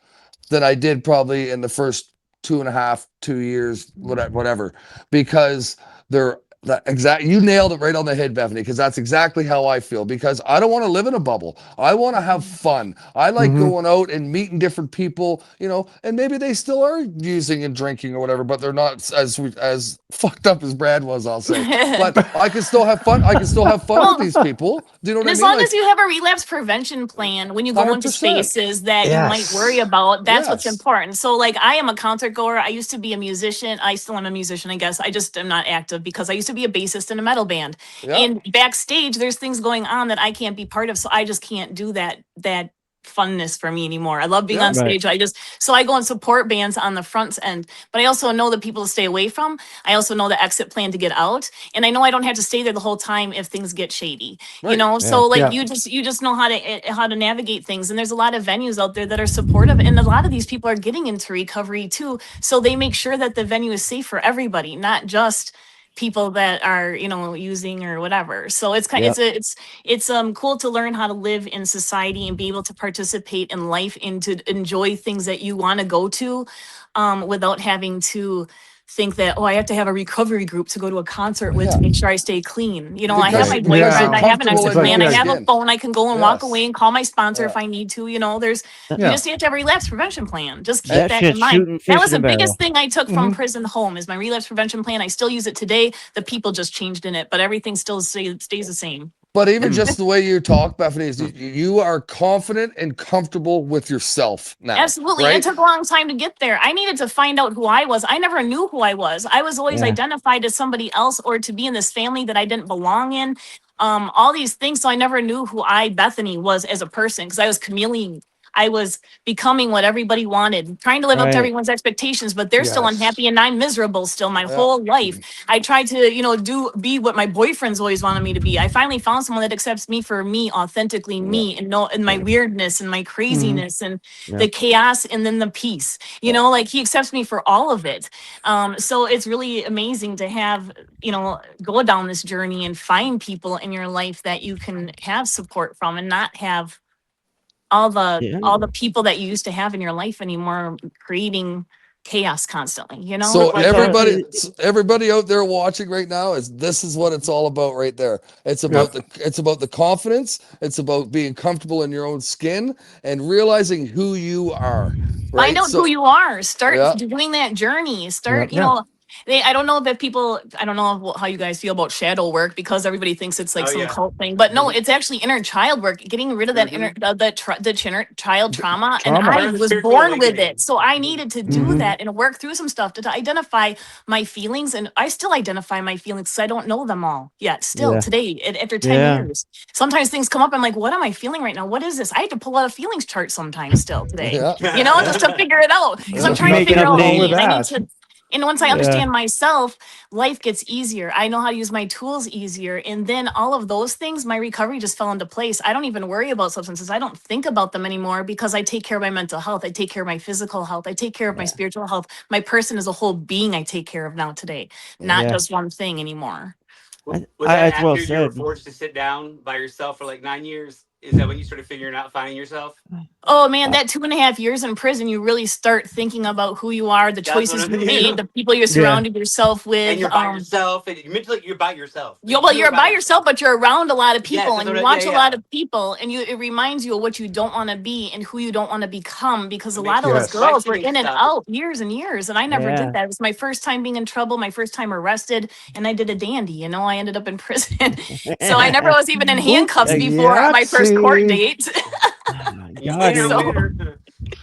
than I did probably in the first 2.5, 2 years, whatever, because they're that exact, you nailed it right on the head, Bethany, because that's exactly how I feel, because I don't want to live in a bubble. I want to have fun. I like Mhm. going out and meeting different people, you know, and maybe they still are using and drinking or whatever, but they're not as fucked up as Brad was, I'll say. But I can still have fun. I can still have fun with Well, these people. Do you know and what I as mean? long as Like, you have a relapse prevention plan when you go into 100%. spaces that you might worry Yes. about, that's what's Yes. important. So, like, I am a concert goer. I used to be a musician. I still am a musician, I guess. I just am not active because I used to be a bassist in a metal band. Yeah. And backstage, there's things going on that I can't be part of. So I just can't do that funness for me anymore. I love being Yeah. on Right. stage. So I go and support bands on the front end, but I also know the people to stay away from. I also know the exit plan to get out. And I know I don't have to stay there the whole time if things get shady, you Right. know. Yeah. So like Yeah. you just know how to navigate things, and there's a lot of venues out there that are supportive, and a lot of these people are getting into recovery too, so they make sure that the venue is safe for everybody, not just people that are, you know, using or whatever. So it's kind Yep. it's cool to learn how to live in society and be able to participate in life and to enjoy things that you want to go to, without having to think that, oh, I have to have a recovery group to go to a concert with Yeah. to make sure I stay clean. You know, I have Because my Right. because you're boyfriend, I Yeah. have an comfortable exit It's in your like, plan, I own yeah. have a skin. phone, I can go and walk Yes. away and call my sponsor if Yeah. I need to. You know, there's you Yeah. just have to have a relapse prevention plan. Just keep That that in shit's mind. shooting That fish was in the a biggest barrel. thing I took from Mhm. prison home is my relapse prevention plan. I still use it today. The people just changed in it, but everything still stays the same. But even just the way you talk, Bethany, is you are confident and comfortable with yourself now, Absolutely. And it right? took a long time to get there. I needed to find out who I was. I never knew who I was. I was always Yeah. identified as somebody else or to be in this family that I didn't belong in. All these things. So I never knew who Bethany, was as a person because I was chameleon. I was becoming what everybody wanted, trying to live up to Right. everyone's expectations, but they're still Yes. unhappy and I'm miserable still my Yeah. whole life. I tried to, you know, be what my boyfriends always wanted me to be. I finally found someone that accepts me for me, authentically Yeah. me, and no, and my weirdness and my Mhm. craziness and the Yep. chaos and then the peace. You Yeah. know, like he accepts me for all of it. So it's really amazing to have, you know, go down this journey and find people in your life that you can have support from and not have Yeah. all the people that you used to have in your life anymore creating chaos constantly, you know? So Well, it's Like all, everybody out there watching right now, is this is what it's all about right there. Yep. It's about the confidence, it's about being comfortable in your own skin and realizing who you are, find right? out who So you are, start yeah, doing that journey, yeah, start, you Yeah. know, I don't know if people, I don't know how you guys feel about shadow work because everybody thinks it's like Oh, some yeah. cult thing, but no, it's actually inner child work, getting rid of that inner, child trauma. And Trauma. I Or the was spiritual born with awakening. it. So I needed to do that and work through some stuff to identify my feelings. And I still identify my feelings because I don't know them all yet. Still Yeah. today, after 10 Yeah. years, sometimes things come up. I'm like, what am I feeling right now? What is this? I have to pull out a feelings chart sometimes still today, Yeah. you know, just to figure it out because I'm If you trying to make figure enough out me days- and I need that. to. And once I understand myself, life gets easier. I know how to use my tools easier. And then all of those things, my recovery just fell into place. I don't even worry about substances. I don't think about them anymore because I take care of my mental health. I take care of my physical health. I take care of my spiritual health. My person as a whole being I take care of now today, not Yeah. just one thing anymore. Was I- that it's well after you were said. forced to sit down by yourself for like 9 years? Is that when you started figuring out finding yourself? Oh man, that 2.5 years in prison, you really start thinking about who you are, the That's what choices I you mean. made, the people you surrounded yourself with. And you're by yourself, and mentally you're by yourself. You're by yourself, but you're around a lot of Yes, people, that's and you what watch yeah, a lot yeah. of people, and it reminds you of what you don't want to be and who you don't want to become. Because It a makes lot of you us girls were questioning in and stuff. out years and years, and I never Yeah. did that. It was my first time being in trouble, my first time arrested, and I did a dandy. You know, I ended up in prison, so I never was even in handcuffs before my first court date. God, Winner, So- winner.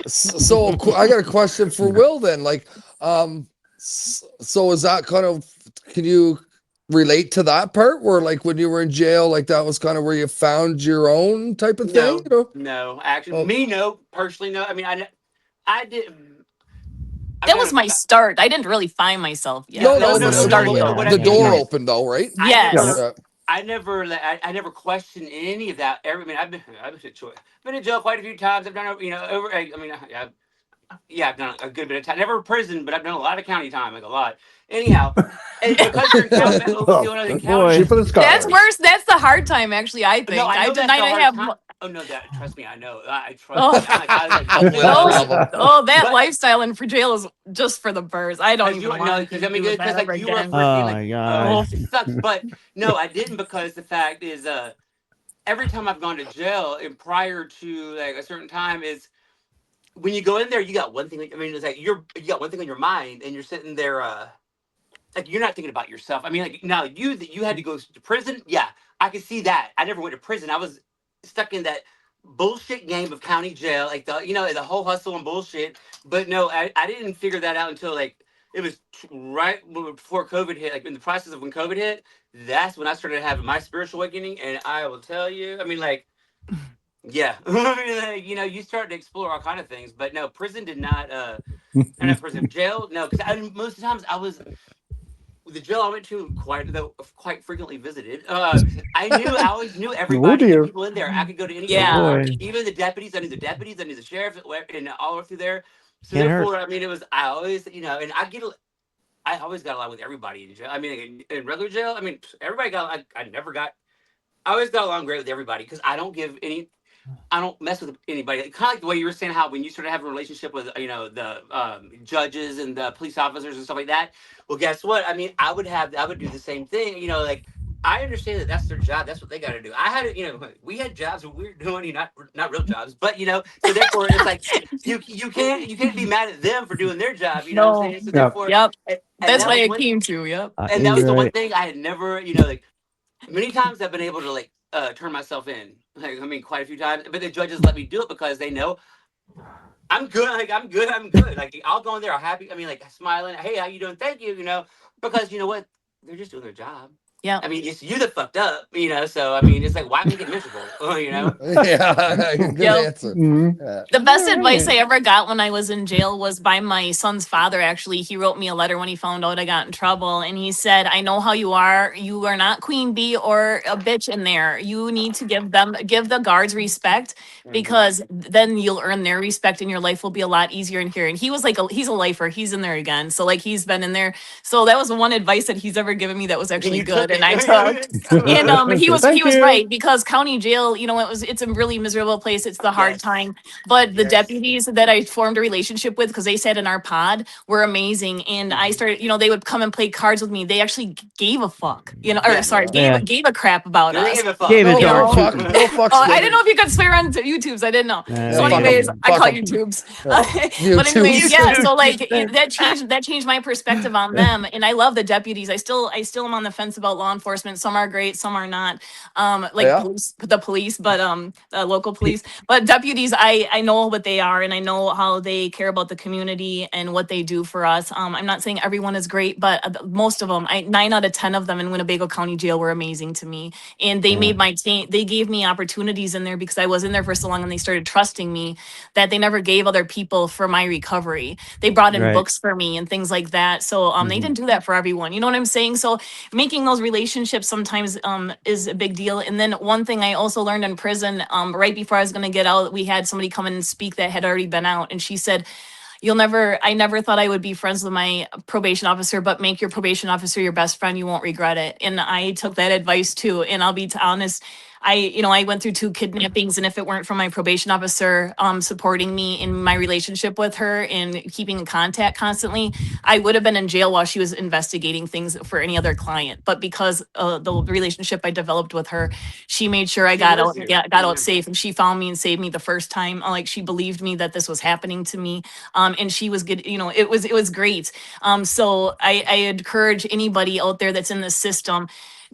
So I got a question for Will then. Like, so is that kind of, can you relate to that part where like when you were in jail, like that was kind of where you found your own type of thing? No, You know? no, actually, Oh. me, no, personally, no. I mean, I didn't. that was my start. I didn't really find myself yet. No, That was no, the but, start, but though. what I the mean door is, opened though, right? Yes. I never questioned any of that. I mean, I've been in jail quite a few times. I've done, over. I mean, I've done a good bit of time. Never prison, but I've done a lot of county time, like a lot. Anyhow, and because you're in county, when I was in county, She put the scars. That's worse. That's the hard time, actually. I think. no, I know did that's not the hard have. time. Oh no, that trust me, I know. I trust. Oh. Me. I was like, Hopefully that's Those, one of them. that But- lifestyle in for jail is just for the birds. I don't even want to because I mean, do that because ever like you were again. freaking Oh, like, my God. it sucks. But no, I didn't because the fact is, every time I've gone to jail and prior to like a certain time is when you go in there, you got one thing. I mean, it's like you got one thing on your mind, and you're sitting there, like you're not thinking about yourself. I mean, like now you had to go to prison. Yeah, I can see that. I never went to prison. I was stuck in that bullshit game of county jail, like the whole hustle and bullshit. But no, I didn't figure that out until like it was right before COVID hit. Like in the process of when COVID hit, that's when I started having my spiritual awakening. And I will tell you, I mean, like. Yeah, you start to explore all kind of things, but no, prison did not. Not prison, jail. No, because most of the times I was the jail I went to quite frequently visited. I always knew everybody, dear. the people in there. I could go to any Yeah. Boy. even the deputies. I knew the deputies. I knew the sheriff, and all through there. So Can't hurt. therefore, I mean, it was I always, and I always got along with everybody in jail. I mean, in regular jail, I mean, everybody got. I always got along great with everybody because I don't mess with anybody. Kind of like the way you were saying how when you started having a relationship with the judges and the police officers and stuff like that. Well, guess what? I mean, I would do the same thing. Like I understand that that's their job. That's what they got to do. I had we had jobs that we were doing, not real jobs, but so therefore it's like you can't be mad at them for doing their job. You know what I'm saying? So therefore, Yep. and That's that why was I one- came to. Yep. and that was the one Right. thing I had never, like many times I've been able to like turn myself in. Like I mean, quite a few times, but the judges let me do it because they know I'm good. Like I'm good. Like I'll go in there, I'm happy. I mean, like smiling. Hey, how you doing? Thank you. Because you know what? They're just doing their job. Yeah. I mean, it's you that fucked up. So I mean, it's like why make it miserable? Yeah, good Yep. answer. Mhm. Yeah. The best advice I ever got when I was in jail was by my son's father. Actually, he wrote me a letter when he found out I got in trouble, and he said, "I know how you are. You are not queen bee or a bitch in there. You need to give the guards respect because then you'll earn their respect, and your life will be a lot easier in here." And he was like, he's a lifer. He's in there again, so like he's been in there. So that was the one advice that he's ever given me that was actually you good. and I took. And he was Thank you. right, because county jail, it's a really miserable place. It's the hard time. But the deputies that I formed a relationship with, because they sat in our pod, were amazing. And I started, they would come and play cards with me. They actually gave a fuck, gave a crap about They us. gave a fuck. Gave it You dark. know? No fucks. I didn't know if you could swear on YouTubes. I didn't know. So, fuck 'em. anyways, I Fuck call 'em. YouTubes. Yeah. But anyways, YouTubes. yeah. So like that changed my perspective on them, and I love the deputies. I still am on the fence about law enforcement. Some are great, some are not. Yeah. The police, but local police. But deputies, I know what they are, and I know how they care about the community and what they do for us. I'm not saying everyone is great, but most of them, 9 out of 10 of them in Winnebago County Jail were amazing to me, and they made my team. They gave me opportunities in there because I was in there for so long, and they started trusting me that they never gave other people for my recovery. They brought in Right. books for me and things like that. So they didn't do that for everyone. You know what I'm saying? So making those relationships sometimes is a big deal. And then one thing I also learned in prison, right before I was going to get out, we had somebody come in and speak that had already been out, and she said, I never thought I would be friends with my probation officer, but make your probation officer your best friend. You won't regret it. And I took that advice too. And I'll be honest, I went through 2 kidnappings, and if it weren't for my probation officer supporting me in my relationship with her and keeping in contact constantly, I would have been in jail while she was investigating things for any other client. But because the relationship I developed with her, she made sure I got out, got out safe, and she found me and saved me the first time. Like, she believed me that this was happening to me, and she was good. It was great. So I encourage anybody out there that's in the system,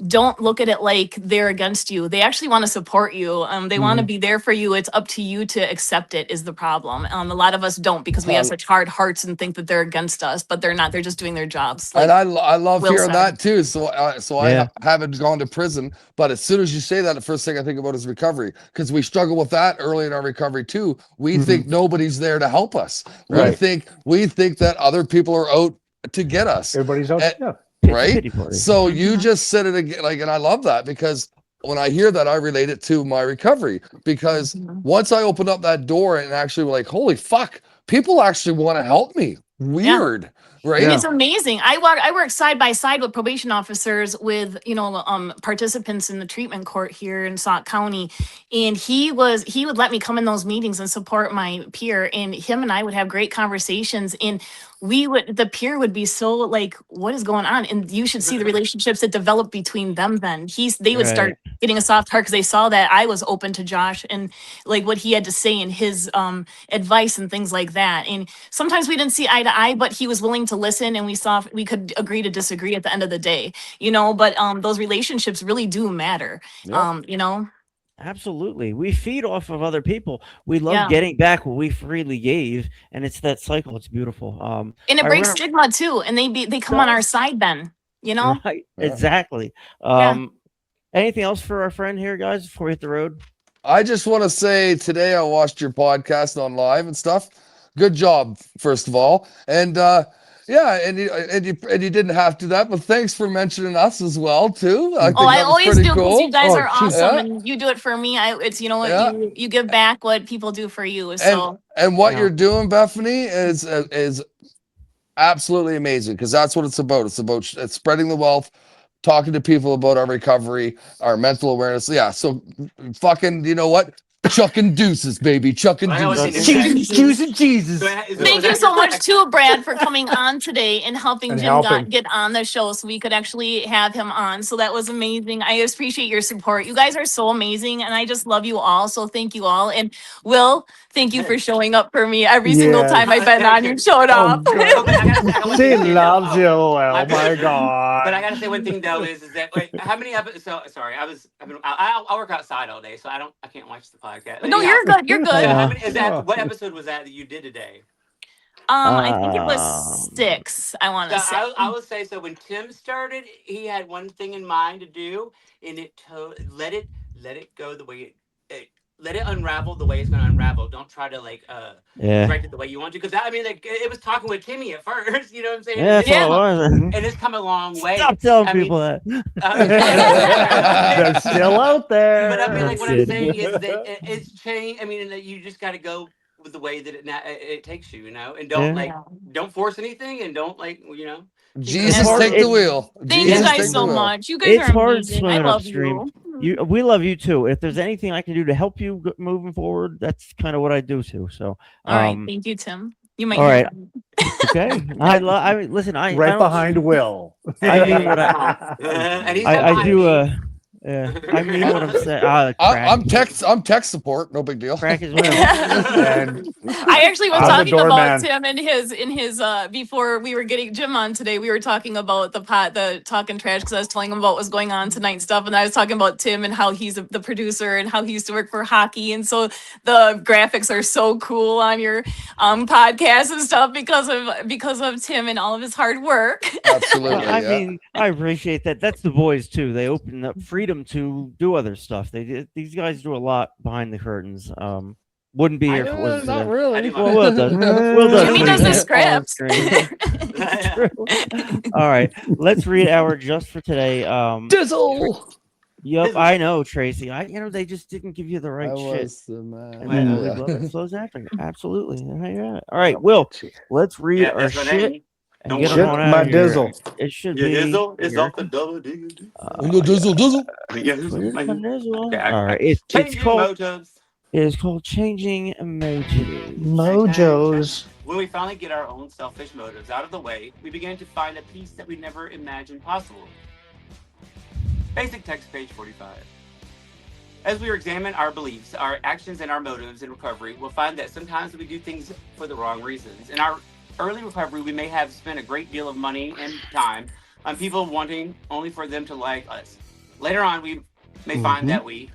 don't look at it like they're against you. They actually want to support you. They want to be there for you. It's up to you to accept it is the problem. A lot of us don't, because we have such hard hearts and think that they're against us, but they're not. They're just doing their jobs. And I love Will hearing said. that too. So Yeah. I haven't gone to prison, but as soon as you say that, the first thing I think about is recovery, because we struggle with that early in our recovery too. We think nobody's there to help us. Right. We think that other people are out to get us. Everybody's out. And- Yeah. right? Pity party. So you just said it again, and I love that, because when I hear that, I relate it to my recovery, because once I opened up that door and actually were like, holy fuck, people actually want to help me. Weird, right? And it's amazing. I work side by side with probation officers with, participants in the treatment court here in Sauk County. And he would let me come in those meetings and support my peer, and him and I would have great conversations, and the peer would be so like, what is going on? And you should see the relationships that developed between them then. They would start getting a soft heart because they saw that I was open to Josh and like what he had to say and his advice and things like that. And sometimes we didn't see eye to eye, but he was willing to listen, and we could agree to disagree at the end of the day, but those relationships really do matter. Absolutely. We feed off of other people. We love Yeah. getting back what we freely gave, and it's that cycle. It's beautiful. And it I breaks remember- stigma too, and they come on our side then, Right. Exactly. Anything else for our friend here, guys, before we hit the road? I just want to say today I watched your podcast on live and stuff. Good job, first of all. And and you didn't have to do that, but thanks for mentioning us as well too. I always do, because you guys are awesome, Yeah. and you do it for me. It's Yeah. you give back what people do for you. So And what you're doing, Bethany, is absolutely amazing, because that's what it's about. It's spreading the wealth, talking to people about our recovery, our mental awareness. Yeah. So fucking, you know what? Chucking deuces, baby. Chucking I always deuces. think Jesus. thank you so much too, Brad, for coming on today and helping And Jim helping. get on the show so we could actually have him on. So that was amazing. I appreciate your support. You guys are so amazing, and I just love you all. So thank you all. And Will, thank you for showing up for me every single Yes. time I've been on. You showed up. But I gotta say, I want She to say, loves you. Oh my my bad. God. But I gotta say one thing though is that how many episodes? So sorry, I work outside all day, so I can't watch the podcast. No, you're good. You're good. So how many is that? What episode was that you did today? I think it was 6. I want to So say. I will say, so when Tim started, he had one thing in mind to do, and let it go the way let it unravel the way it's going to unravel. Don't try to direct it the way you want to, because it was talking with Timmy at first. You know what I'm saying? Yeah, that's what it was. And it's come a long way. Stop telling people that. They're still out there. But what I'm saying is that it's changed. And that you just got to go with the way that it takes you, and don't don't force anything, and don't Jesus, hard- take the it's- wheel. Thank Jesus, you take guys the so wheel. much. You guys It's are hard amazing. I swimming love upstream. you. We love you too. If there's anything I can do to help you moving forward, that's kind of what I do too. So, All right, thank you, Tim. You might. all hear right. me. Okay. I mean, listen. I Right don't- behind Will. I mean what I. And he's I behind do. me. Yeah. I mean what I'm saying. I'm tech support. No big deal. Crack is And I actually was I'm the talking about doorman. Tim in his before we were getting Jim on today. We were talking about the talking trash because I was telling him about what was going on tonight and stuff, and I was talking about Tim and how he's the producer and how he used to work for hockey, and so the graphics are so cool on your podcast and stuff because of Tim and all of his hard work. Absolutely. I yeah. mean, I appreciate that. That's the boys too. They open up freedom to do other stuff. These guys do a lot behind the curtains. Wouldn't be here if it was not really. I do Well, my Will does. Will does. Jimmy when does he's the on scripts. screen. True. All right, let's read our just for today. Dizzle. Yep, I know, Tracy. They just didn't give you the right shit. the man. And then Well, we love it flows after. Absolutely. Yeah. All right, Will. Let's read Yeah, our that's my shit name. and Don't get worry. on shit out my of here. dizzle. It should Your be. dizzle is here. off the double digger. Dizzle. Yeah, this is Where's my- my dizzle? Okay, All right, it's Changing called. motives. It is called changing emojis. Mojos. When we finally get our own selfish motives out of the way, we begin to find a peace that we never imagined possible. Basic text, page 45. As we examine our beliefs, our actions, and our motives in recovery, we'll find that sometimes we do things for the wrong reasons. In our early recovery, we may have spent a great deal of money and time on people wanting only for them to like us. Later on, we may find that we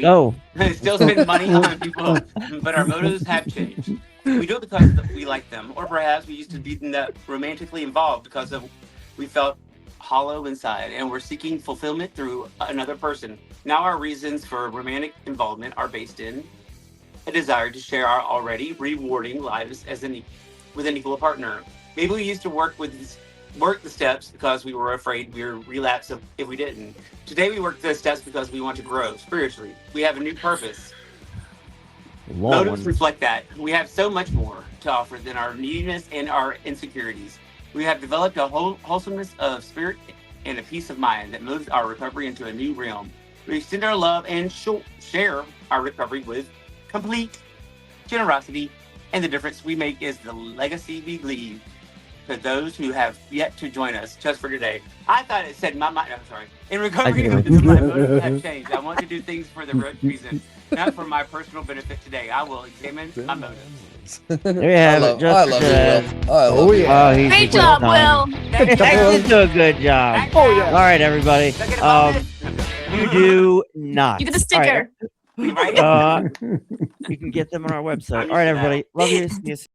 Oh, still spend money on people, but our motives have changed. We do it because we like them, or perhaps we used to be romantically involved because we felt hollow inside and we're seeking fulfillment through another person. Now our reasons for romantic involvement are based in a desire to share our already rewarding lives with an equal partner. Maybe we used to work the steps because we were afraid we would relapse if we didn't. Today we work the steps because we want to grow spiritually. We have a new purpose. Motives reflect that. We have so much more to offer than our neediness and our insecurities. We have developed a wholesomeness of spirit and a peace of mind that moves our recovery into a new realm. We extend our love and share our recovery with complete generosity, and the difference we make is the legacy we leave to those who have yet to join us just for today. I thought it said my mind. I'm sorry. In recovery, my motives have changed. I want to do things for the right reason, not for my personal benefit today. I will examine my motives. there you have it. I love you, Will. I love you. Oh, he's a Great good job, time. Will. Texas do a good job. Oh, yeah. All right, everybody. Look at the You do not. You get a All right, sticker. Right? you can get them on our website. I'm All right, used to everybody. Love you. See you soon.